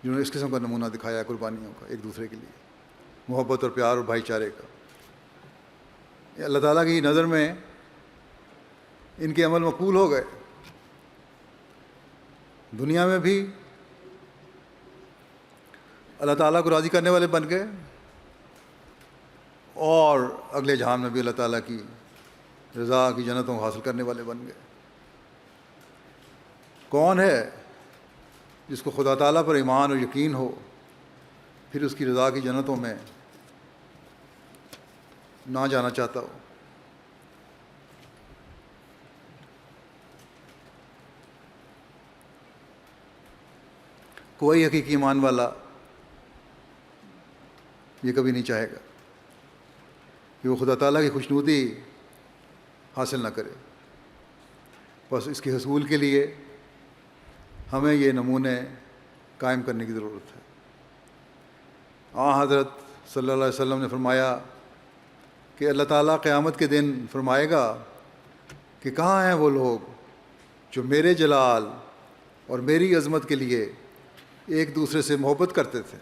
جنہوں نے اس قسم کا نمونہ دکھایا قربانیوں کا، ایک دوسرے کے لیے محبت اور پیار اور بھائی چارے کا۔ اللہ تعالیٰ کی نظر میں ان کے عمل مقبول ہو گئے، دنیا میں بھی اللہ تعالیٰ کو راضی کرنے والے بن گئے، اور اگلے جہان میں بھی اللہ تعالیٰ کی رضا کی جنتوں کو حاصل کرنے والے بن گئے۔ کون ہے جس کو خدا تعالیٰ پر ایمان اور یقین ہو، پھر اس کی رضا کی جنتوں میں نہ جانا چاہتا ہو؟ کوئی حقیقی ایمان والا یہ کبھی نہیں چاہے گا کہ وہ خدا تعالیٰ کی خوشنودی حاصل نہ کرے۔ بس اس کے حصول کے لیے ہمیں یہ نمونے قائم کرنے کی ضرورت ہے۔ حضرت صلی اللہ علیہ وسلم نے فرمایا کہ اللہ تعالیٰ قیامت کے دن فرمائے گا کہ کہاں ہیں وہ لوگ جو میرے جلال اور میری عظمت کے لیے ایک دوسرے سے محبت کرتے تھے۔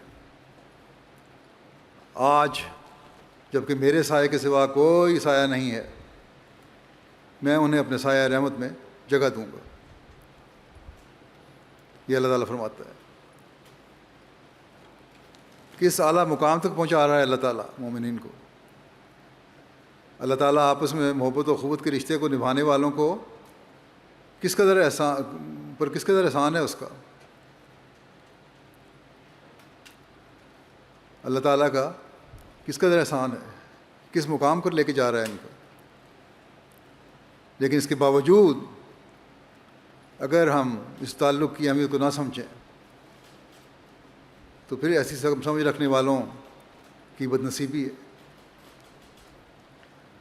آج جب کہ میرے سائے کے سوا کوئی سایہ نہیں ہے، میں انہیں اپنے سایہ رحمت میں جگہ دوں گا۔ یہ اللہ تعالیٰ فرماتا ہے۔ کس اعلیٰ مقام تک پہنچا رہا ہے اللہ تعالیٰ مومنین کو؟ اللہ تعالیٰ آپس میں محبت و اخوت کے رشتے کو نبھانے والوں کو کس قدر احسان ہے اس کا۔ اللہ تعالیٰ کا کس قدر احسان ہے، کس مقام پر لے کے جا رہا ہے ان کو۔ لیکن اس کے باوجود اگر ہم اس تعلق کی اہمیت کو نہ سمجھیں تو پھر ایسی سمجھ رکھنے والوں کی بدنصیبی ہے۔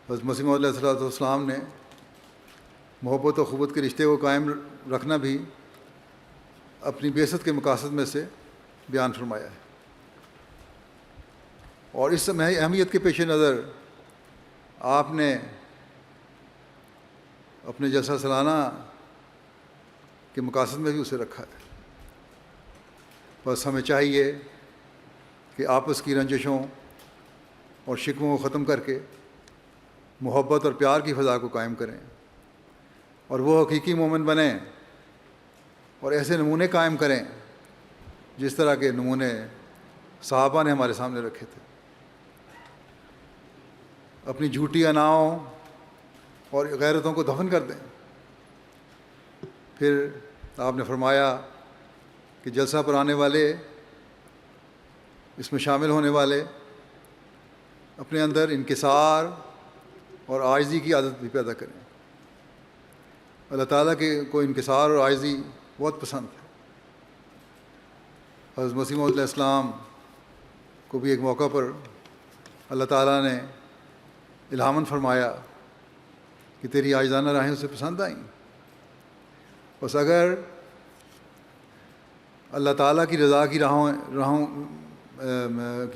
حضرت مسیح موعود علیہ السلام نے محبت و اخوت کے رشتے کو قائم رکھنا بھی اپنی بعثت کے مقاصد میں سے بیان فرمایا ہے۔ اور اس اہمیت کے پیش نظر آپ نے اپنے جلسہ سالانہ کے مقاصد میں بھی اسے رکھا ہے۔ بس ہمیں چاہیے کہ آپس کی رنجشوں اور شکووں کو ختم کر کے محبت اور پیار کی فضا کو قائم کریں اور وہ حقیقی مومن بنیں اور ایسے نمونے قائم کریں جس طرح کے نمونے صحابہ نے ہمارے سامنے رکھے تھے۔ اپنی جھوٹی اناؤں اور غیرتوں کو دفن کر دیں۔ پھر آپ نے فرمایا کہ جلسہ پر آنے والے، اس میں شامل ہونے والے اپنے اندر انکسار اور عاجزی کی عادت بھی پیدا کریں۔ اللہ تعالیٰ کے کو انکسار اور عاجزی بہت پسند ہے۔ حضرت مسیح موعود علیہ السلام کو بھی ایک موقع پر اللہ تعالیٰ نے الہاماً فرمایا کہ تیری عاجزانہ راہیں اسے پسند آئیں۔ بس اگر اللہ تعالیٰ کی رضا کی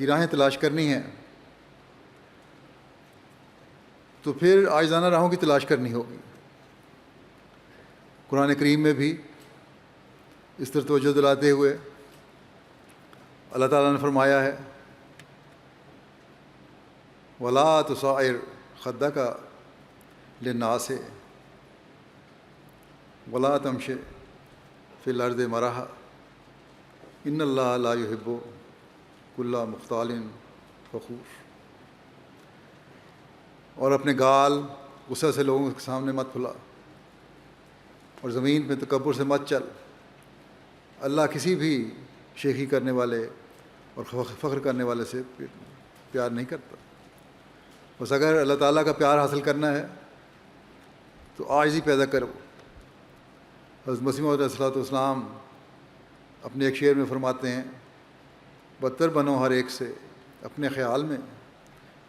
راہیں تلاش کرنی ہیں تو پھر عاجزانہ راہوں کی تلاش کرنی ہوگی۔ قرآن کریم میں بھی اس طرح توجہ دلاتے ہوئے اللہ تعالیٰ نے فرمایا ہے وَلَا تُصَعِّرْ خَدَّكَ لِلنَّاسِ وَلَا تَمْشِ فِي الْأَرْضِ مَرَحًا إِنَّ اللَّهَ لَا يُحِبُّ كُلَّ مُخْتَالٍ فَخُورٍ۔ اور اپنے گال غصہ سے لوگوں کے سامنے مت پھلا اور زمین پہ تکبر سے مت چل۔ اللہ کسی بھی شیخی کرنے والے اور فخر کرنے والے سے پیار نہیں کرتا۔ بس اگر اللہ تعالیٰ کا پیار حاصل کرنا ہے تو عاجزی پیدا کرو۔ حضرت مسیح موعود علیہ السلام اپنے ایک شعر میں فرماتے ہیں بدتر بنو ہر ایک سے اپنے خیال میں،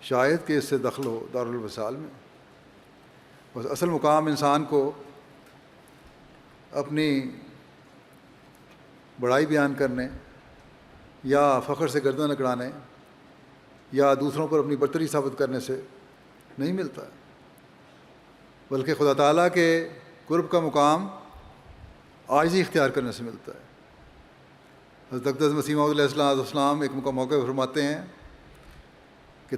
شاید کہ اس سے دخل ہو دارالوصال میں۔ بس اصل مقام انسان کو اپنی بڑائی بیان کرنے یا فخر سے گردن اکڑانے یا دوسروں پر اپنی برتری ثابت کرنے سے نہیں ملتا ہے، بلکہ خدا تعالیٰ کے قرب کا مقام عاجزی اختیار کرنے سے ملتا ہے۔ حضرت اقدس مسیح موعود علیہ السلام ایک موقع پر فرماتے ہیں کہ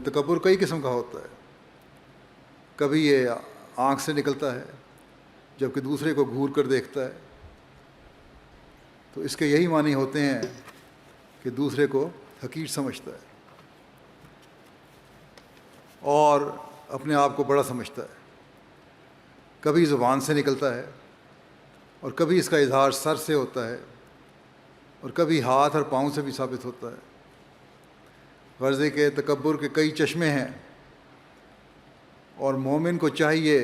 تکبر کئی قسم کا ہوتا ہے۔ کبھی یہ آنکھ سے نکلتا ہے جبکہ دوسرے کو گھور کر دیکھتا ہے، تو اس کے یہی معنی ہوتے ہیں کہ دوسرے کو حقیر سمجھتا ہے۔ اور اپنے آپ کو بڑا سمجھتا ہے. کبھی زبان سے نکلتا ہے اور کبھی اس کا اظہار سر سے ہوتا ہے اور کبھی ہاتھ اور پاؤں سے بھی ثابت ہوتا ہے. غرض ہے کہ تکبر کے کئی چشمے ہیں اور مومن کو چاہیے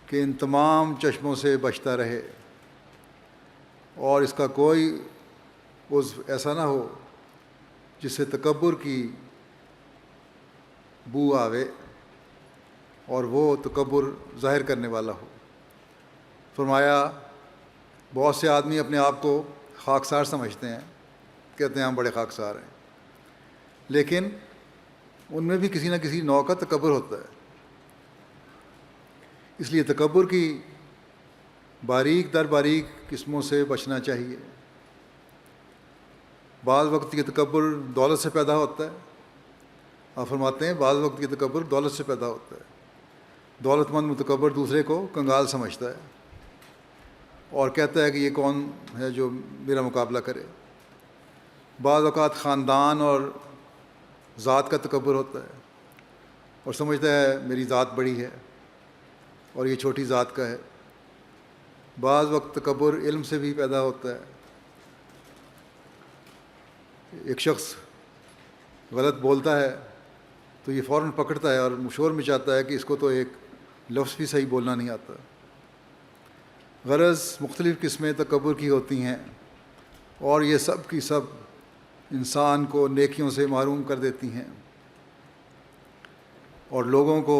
کہ ان تمام چشموں سے بچتا رہے اور اس کا کوئی عضو ایسا نہ ہو جس سے تکبر کی بو آوے اور وہ تکبر ظاہر کرنے والا ہو. فرمایا بہت سے آدمی اپنے آپ کو خاکسار سمجھتے ہیں، کہتے ہیں ہم بڑے خاکسار ہیں، لیکن ان میں بھی کسی نہ کسی نوع کا تکبر ہوتا ہے. اس لیے تکبر کی باریک در باریک قسموں سے بچنا چاہیے. بعض وقت یہ تکبر دولت سے پیدا ہوتا ہے. آپ فرماتے ہیں بعض وقت یہ تکبر دولت سے پیدا ہوتا ہے. دولت مند متکبر دوسرے کو کنگال سمجھتا ہے اور کہتا ہے کہ یہ کون ہے جو میرا مقابلہ کرے. بعض اوقات خاندان اور ذات کا تکبر ہوتا ہے اور سمجھتا ہے میری ذات بڑی ہے اور یہ چھوٹی ذات کا ہے. بعض وقت تکبر علم سے بھی پیدا ہوتا ہے. ایک شخص غلط بولتا ہے تو یہ فوراً پکڑتا ہے اور شور مچاتا ہے کہ اس کو تو ایک لفظ بھی صحیح بولنا نہیں آتا. غرض مختلف قسمیں تکبر کی ہوتی ہیں اور یہ سب کی سب انسان کو نیکیوں سے محروم کر دیتی ہیں اور لوگوں کو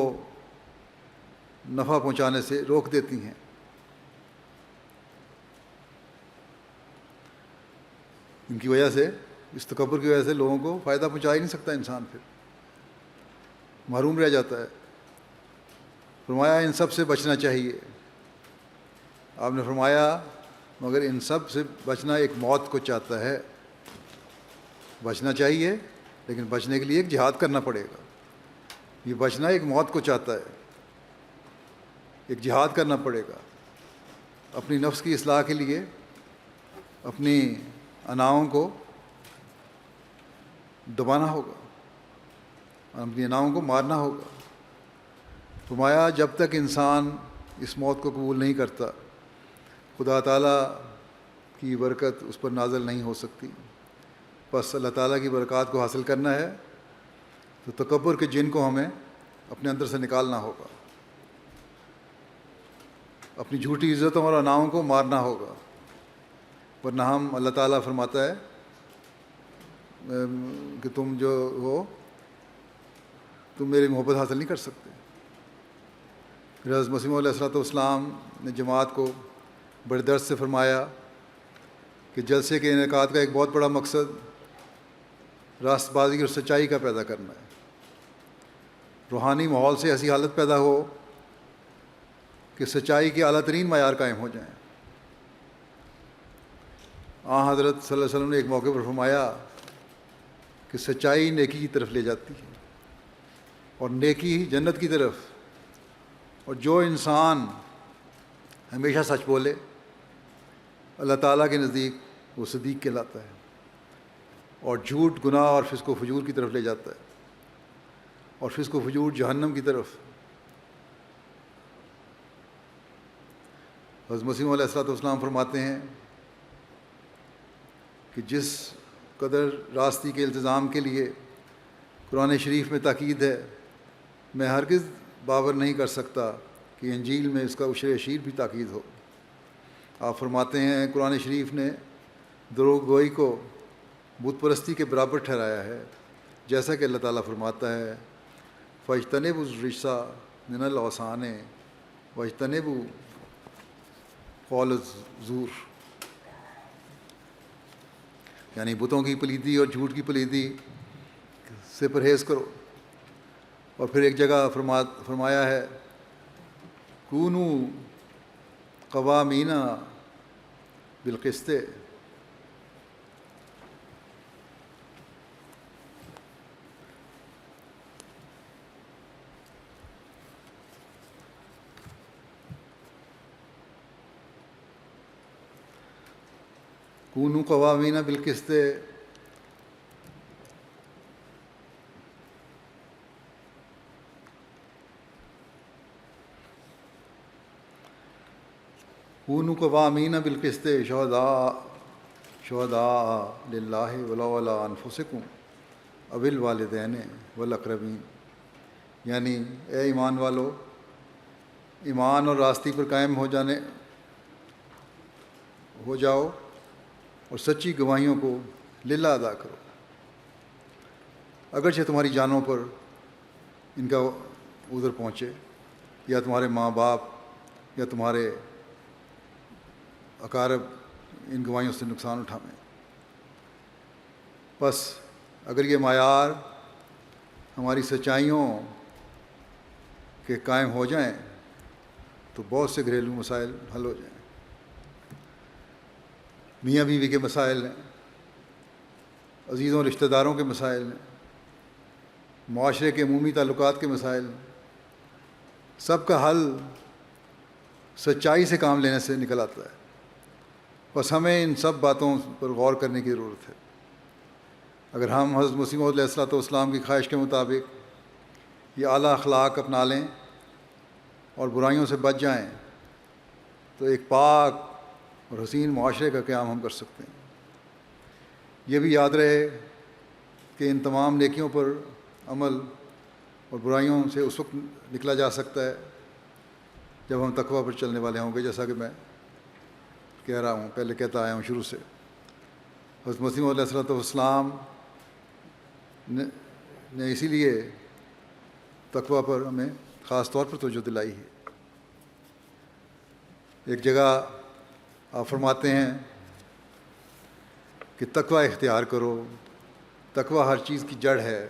نفع پہنچانے سے روک دیتی ہیں. ان کی وجہ سے، اس تکبر کی وجہ سے لوگوں کو فائدہ پہنچا ہی نہیں سکتا انسان، پھر محروم رہ جاتا ہے. فرمایا ان سب سے بچنا چاہیے. آپ نے فرمایا مگر ان سب سے بچنا ایک موت کو چاہتا ہے. بچنا چاہیے لیکن بچنے کے لیے ایک جہاد کرنا پڑے گا. یہ بچنا ایک موت کو چاہتا ہے، ایک جہاد کرنا پڑے گا. اپنی نفس کی اصلاح کے لیے اپنی اناؤں کو دبانا ہوگا، اپنی اناؤں کو مارنا ہوگا. فرمایا جب تک انسان اس موت کو قبول نہیں کرتا خدا تعالیٰ کی برکت اس پر نازل نہیں ہو سکتی. بس اللہ تعالیٰ کی برکات کو حاصل کرنا ہے تو تکبر کے جن کو ہمیں اپنے اندر سے نکالنا ہوگا، اپنی جھوٹی عزتوں اور اناؤں کو مارنا ہوگا، ورنہ ہم اللہ تعالیٰ فرماتا ہے کہ تم جو ہو تم میری محبت حاصل نہیں کر سکتے. حضرت مسیح علیہ الصلوۃ والسلام نے جماعت کو بڑے درد سے فرمایا کہ جلسے کے انعقاد کا ایک بہت بڑا مقصد راست بازی اور سچائی کا پیدا کرنا ہے. روحانی ماحول سے ایسی حالت پیدا ہو کہ سچائی کے اعلیٰ ترین معیار قائم ہو جائیں. حضرت صلی اللہ علیہ وسلم نے ایک موقع پر فرمایا کہ سچائی نیکی کی طرف لے جاتی ہے اور نیکی جنت کی طرف. اور جو انسان ہمیشہ سچ بولے اللہ تعالیٰ کے نزدیک وہ صدیق کہلاتا ہے، اور جھوٹ گناہ اور فسق و فجور کی طرف لے جاتا ہے، اور فسق و فجور جہنم کی طرف. حضرت مسیح علیہ الصلوۃ والسلام فرماتے ہیں کہ جس قدر راستی کے التزام کے لیے قرآن شریف میں تاکید ہے، میں ہرگز باور نہیں کر سکتا کہ انجیل میں اس کا عشر اشیر بھی تاکید ہو. آپ فرماتے ہیں قرآن شریف نے دروغ گوئی کو بت پرستی کے برابر ٹھہرایا ہے، جیسا کہ اللہ تعالیٰ فرماتا ہے فَاجْتَنِبُوا الرِّجْسَ مِنَ الْأَوْثَانِ وَاجْتَنِبُوا قَوْلَ الزُّورِ. یعنی بتوں کی پلیدی اور جھوٹ کی پلیدی سے پرہیز کرو. اور پھر ایک جگہ فرمایا ہے کونو قوامین بالقسط. کونو قوامین بالقسط کونوا قوامین بالقسط شہداء للہ ولو علی انفسکم او الوالدین والاقربین، یعنی اے ایمان والو، ایمان اور راستی پر قائم ہو جاؤ اور سچی گواہیوں کو للہ ادا کرو، اگرچہ تمہاری جانوں پر ان کا عذر پہنچے، یا تمہارے ماں باپ یا تمہارے اقارب ان گواہیوں سے نقصان اٹھائیں۔ بس اگر یہ معیار ہماری سچائیوں کے قائم ہو جائیں تو بہت سے گھریلو مسائل حل ہو جائیں۔ میاں بیوی کے مسائل ہیں، عزیزوں رشتہ داروں کے مسائل ہیں، معاشرے کے عمومی تعلقات کے مسائل ہیں، سب کا حل سچائی سے کام لینے سے نکل آتا ہے۔ بس ہمیں ان سب باتوں پر غور کرنے کی ضرورت ہے۔ اگر ہم حضرت مسیح موعود علیہ الصلوۃ والسلام کی خواہش کے مطابق یہ اعلیٰ اخلاق اپنا لیں اور برائیوں سے بچ جائیں تو ایک پاک اور حسین معاشرے کا قیام ہم کر سکتے ہیں۔ یہ بھی یاد رہے کہ ان تمام نیکیوں پر عمل اور برائیوں سے اس وقت نکلا جا سکتا ہے جب ہم تقویٰ پر چلنے والے ہوں گے، جیسا کہ میں کہہ رہا ہوں، پہلے کہتا آیا ہوں شروع سے۔ حضرت مسیح علیہ الصلوۃ والسلام نے اسی لیے تقویٰ پر ہمیں خاص طور پر توجہ دلائی ہے۔ ایک جگہ آپ فرماتے ہیں کہ تقویٰ اختیار کرو، تقویٰ ہر چیز کی جڑ ہے۔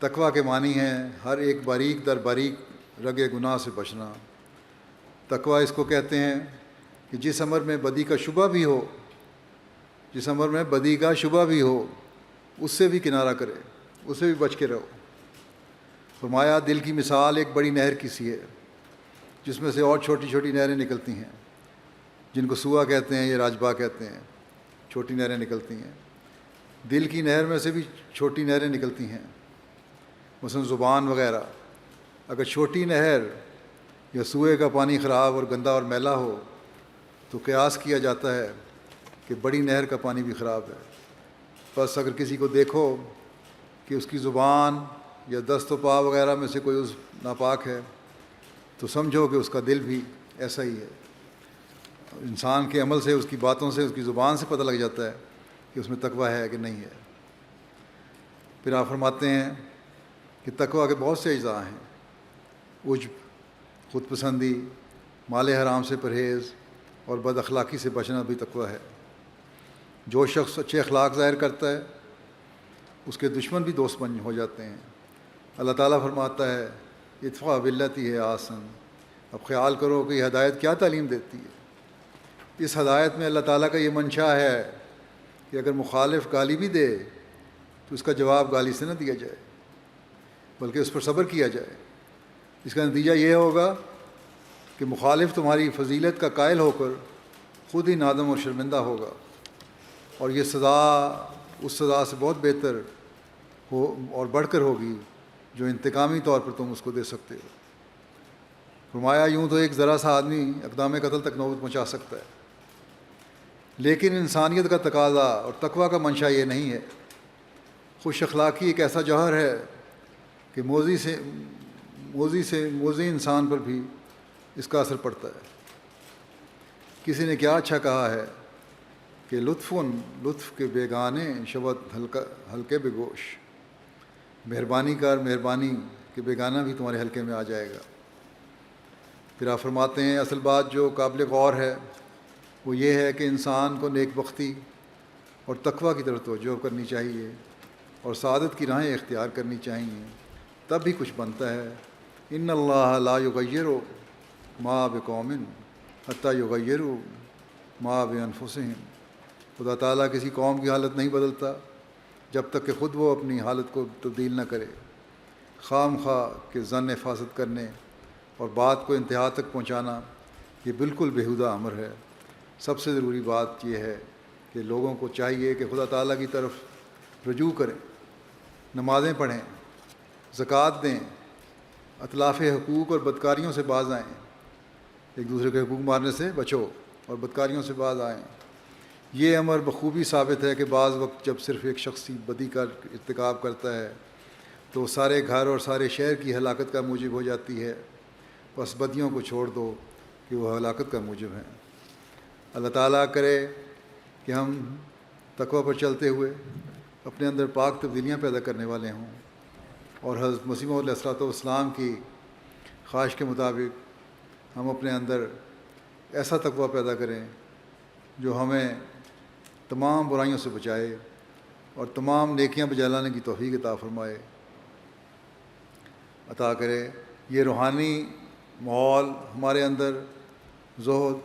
تقویٰ کے معنی ہیں ہر ایک باریک در باریک رگ گناہ سے بچنا۔ تقویٰ اس کو کہتے ہیں کہ جس امر میں بدی کا شبہ بھی ہو، جس امر میں بدی کا شبہ بھی ہو، اس سے بھی کنارہ کرے، اس سے بھی بچ کے رہو۔ فرمایا دل کی مثال ایک بڑی نہر کی سی ہے جس میں سے اور چھوٹی چھوٹی نہریں نکلتی ہیں، جن کو سوا کہتے ہیں یا راجبا کہتے ہیں، چھوٹی نہریں نکلتی ہیں۔ دل کی نہر میں سے بھی چھوٹی نہریں نکلتی ہیں، مثلا زبان وغیرہ۔ اگر چھوٹی نہر یا سوئے کا پانی خراب اور گندا اور میلا ہو تو قیاس کیا جاتا ہے کہ بڑی نہر کا پانی بھی خراب ہے۔ بس اگر کسی کو دیکھو کہ اس کی زبان یا دست و پا وغیرہ میں سے کوئی عضو ناپاک ہے تو سمجھو کہ اس کا دل بھی ایسا ہی ہے۔ انسان کے عمل سے، اس کی باتوں سے، اس کی زبان سے پتہ لگ جاتا ہے کہ اس میں تقویٰ ہے کہ نہیں ہے۔ پھر آپ فرماتے ہیں کہ تقویٰ کے بہت سے اجزاء ہیں۔ عجب، خود پسندی، مال حرام سے پرہیز اور بد اخلاقی سے بچنا بھی تقویٰ ہے۔ جو شخص اچھے اخلاق ظاہر کرتا ہے اس کے دشمن بھی دوست بن ہو جاتے ہیں۔ اللہ تعالیٰ فرماتا ہے ادفع باللتی ہے آسن۔ اب خیال کرو کہ یہ ہدایت کیا تعلیم دیتی ہے۔ اس ہدایت میں اللہ تعالیٰ کا یہ منشا ہے کہ اگر مخالف گالی بھی دے تو اس کا جواب گالی سے نہ دیا جائے بلکہ اس پر صبر کیا جائے۔ اس کا نتیجہ یہ ہوگا کہ مخالف تمہاری فضیلت کا قائل ہو کر خود ہی نادم اور شرمندہ ہوگا، اور یہ سزا اس سزا سے بہت بہتر ہو اور بڑھ کر ہوگی جو انتقامی طور پر تم اس کو دے سکتے ہو۔ فرمایا یوں تو ایک ذرا سا آدمی اقدام قتل تک نوبت پہنچا سکتا ہے، لیکن انسانیت کا تقاضا اور تقویٰ کا منشا یہ نہیں ہے۔ خوش اخلاقی ایک ایسا جوہر ہے کہ موذی انسان پر بھی اس کا اثر پڑتا ہے۔ کسی نے کیا اچھا کہا ہے کہ لطف کے بیگانے شبد ہلکے بے گوش۔ مہربانی کر، مہربانی کے بیگانہ بھی تمہارے حلقے میں آ جائے گا۔ پھر آپ فرماتے ہیں اصل بات جو قابل غور ہے وہ یہ ہے کہ انسان کو نیک بختی اور تقویٰ کی طرف توجہ کرنی چاہیے اور سعادت کی راہیں اختیار کرنی چاہیے، تب بھی کچھ بنتا ہے۔ ان اللہ لا یغیر ما بقوم حتی یغیروا ما بانفسہم۔ خدا تعالیٰ کسی قوم کی حالت نہیں بدلتا جب تک کہ خود وہ اپنی حالت کو تبدیل نہ کرے۔ خام خواہ کے ظن حفاظت کرنے اور بات کو انتہا تک پہنچانا یہ بالکل بیہودہ امر ہے۔ سب سے ضروری بات یہ ہے کہ لوگوں کو چاہیے کہ خدا تعالیٰ کی طرف رجوع کریں، نمازیں پڑھیں، زکوٰۃ دیں، اتلاف حقوق اور بدکاریوں سے باز آئیں، ایک دوسرے کے حقوق مارنے سے بچو اور بدکاریوں سے باز آئیں۔ یہ امر بخوبی ثابت ہے کہ بعض وقت جب صرف ایک شخص ہی بدی کا ارتکاب کرتا ہے تو سارے گھر اور سارے شہر کی ہلاکت کا موجب ہو جاتی ہے۔ بس بدیوں کو چھوڑ دو کہ وہ ہلاکت کا موجب ہیں۔ اللہ تعالیٰ کرے کہ ہم تقوی پر چلتے ہوئے اپنے اندر پاک تبدیلیاں پیدا کرنے والے ہوں، اور حضرت مسیح موعود علیہ الصلوۃ والسلام کی خواہش کے مطابق ہم اپنے اندر ایسا تقوی پیدا کریں جو ہمیں تمام برائیوں سے بچائے اور تمام نیکیاں بجا لانے کی توفیق عطا کرے۔ یہ روحانی ماحول ہمارے اندر زہد،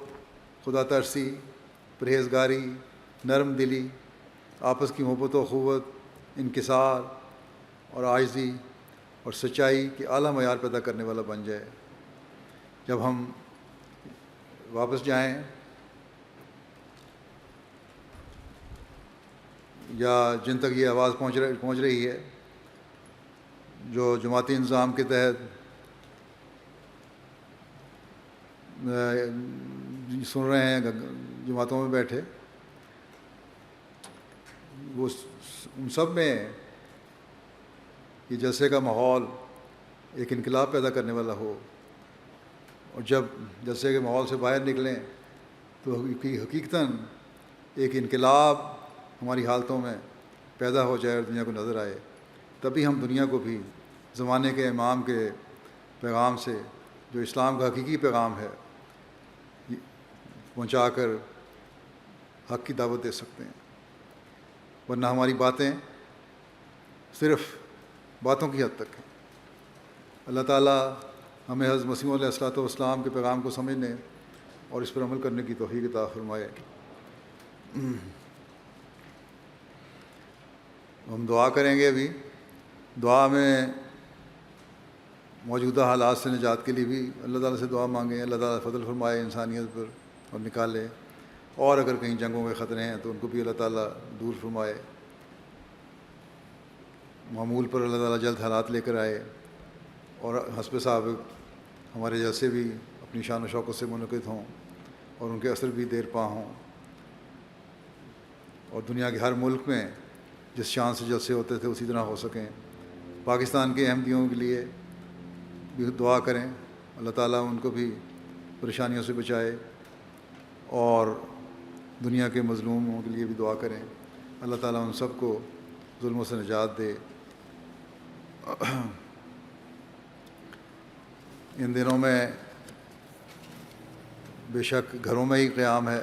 خدا ترسی، پرہیزگاری، نرم دلی، آپس کی محبت و اخوت، انکسار اور عاجزی اور سچائی کی اعلیٰ معیار پیدا کرنے والا بن جائے۔ جب ہم واپس جائیں یا جن تک یہ آواز پہنچ رہی ہے جو جماعتی انظام کے تحت سن رہے ہیں جماعتوں میں بیٹھے، وہ ان سب میں یہ جلسے کا ماحول ایک انقلاب پیدا کرنے والا ہو، اور جب جلسے کے ماحول سے باہر نکلیں تو حقیقتاً ایک انقلاب ہماری حالتوں میں پیدا ہو جائے اور دنیا کو نظر آئے۔ تبھی ہم دنیا کو بھی زمانے کے امام کے پیغام سے، جو اسلام کا حقیقی پیغام ہے، پہنچا کر حق کی دعوت دے سکتے ہیں۔ ورنہ ہماری باتیں صرف باتوں کی حد تک ہیں۔ اللہ تعالیٰ ہمیں حضرت مسیح علیہ الصلوۃ والسلام کے پیغام کو سمجھنے اور اس پر عمل کرنے کی توفیق عطا فرمائے۔ ہم دعا کریں گے ابھی۔ دعا میں موجودہ حالات سے نجات کے لیے بھی اللہ تعالیٰ سے دعا مانگیں، اللہ تعالیٰ فضل فرمائے انسانیت پر اور نکالے، اور اگر کہیں جنگوں کے خطرے ہیں تو ان کو بھی اللہ تعالیٰ دور فرمائے، معمول پر اللہ تعالیٰ جلد حالات لے کر آئے، اور حسب سابق ہمارے جلسے بھی اپنی شان و شوکت سے منعقد ہوں اور ان کے اثر بھی دیر پا ہوں، اور دنیا کے ہر ملک میں جس شان سے جلسے ہوتے تھے اسی طرح ہو سکیں۔ پاکستان کے احمدیوں کے لیے بھی دعا کریں، اللہ تعالیٰ ان کو بھی پریشانیوں سے بچائے، اور دنیا کے مظلوموں کے لیے بھی دعا کریں، اللہ تعالیٰ ان سب کو ظلموں سے نجات دے۔ ان دنوں میں بے شک گھروں میں ہی قیام ہے،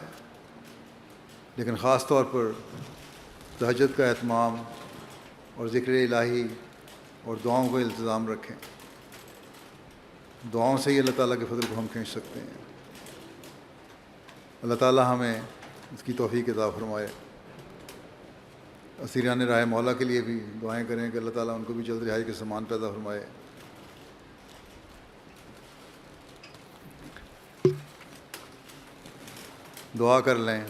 لیکن خاص طور پر تہجد کا اہتمام اور ذکر الہی اور دعاؤں کا التزام رکھیں۔ دعاؤں سے ہی اللہ تعالیٰ کے فضل کو ہم کھینچ سکتے ہیں۔ اللہ تعالیٰ ہمیں اس کی توفیق عطا فرمائے۔ اسیران راہ مولا کے لیے بھی دعائیں کریں کہ اللہ تعالیٰ ان کو بھی جلد رہائی کے سامان پیدا فرمائے۔ دعا کر لیں۔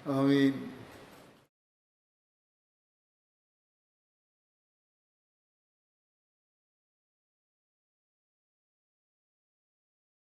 آمین.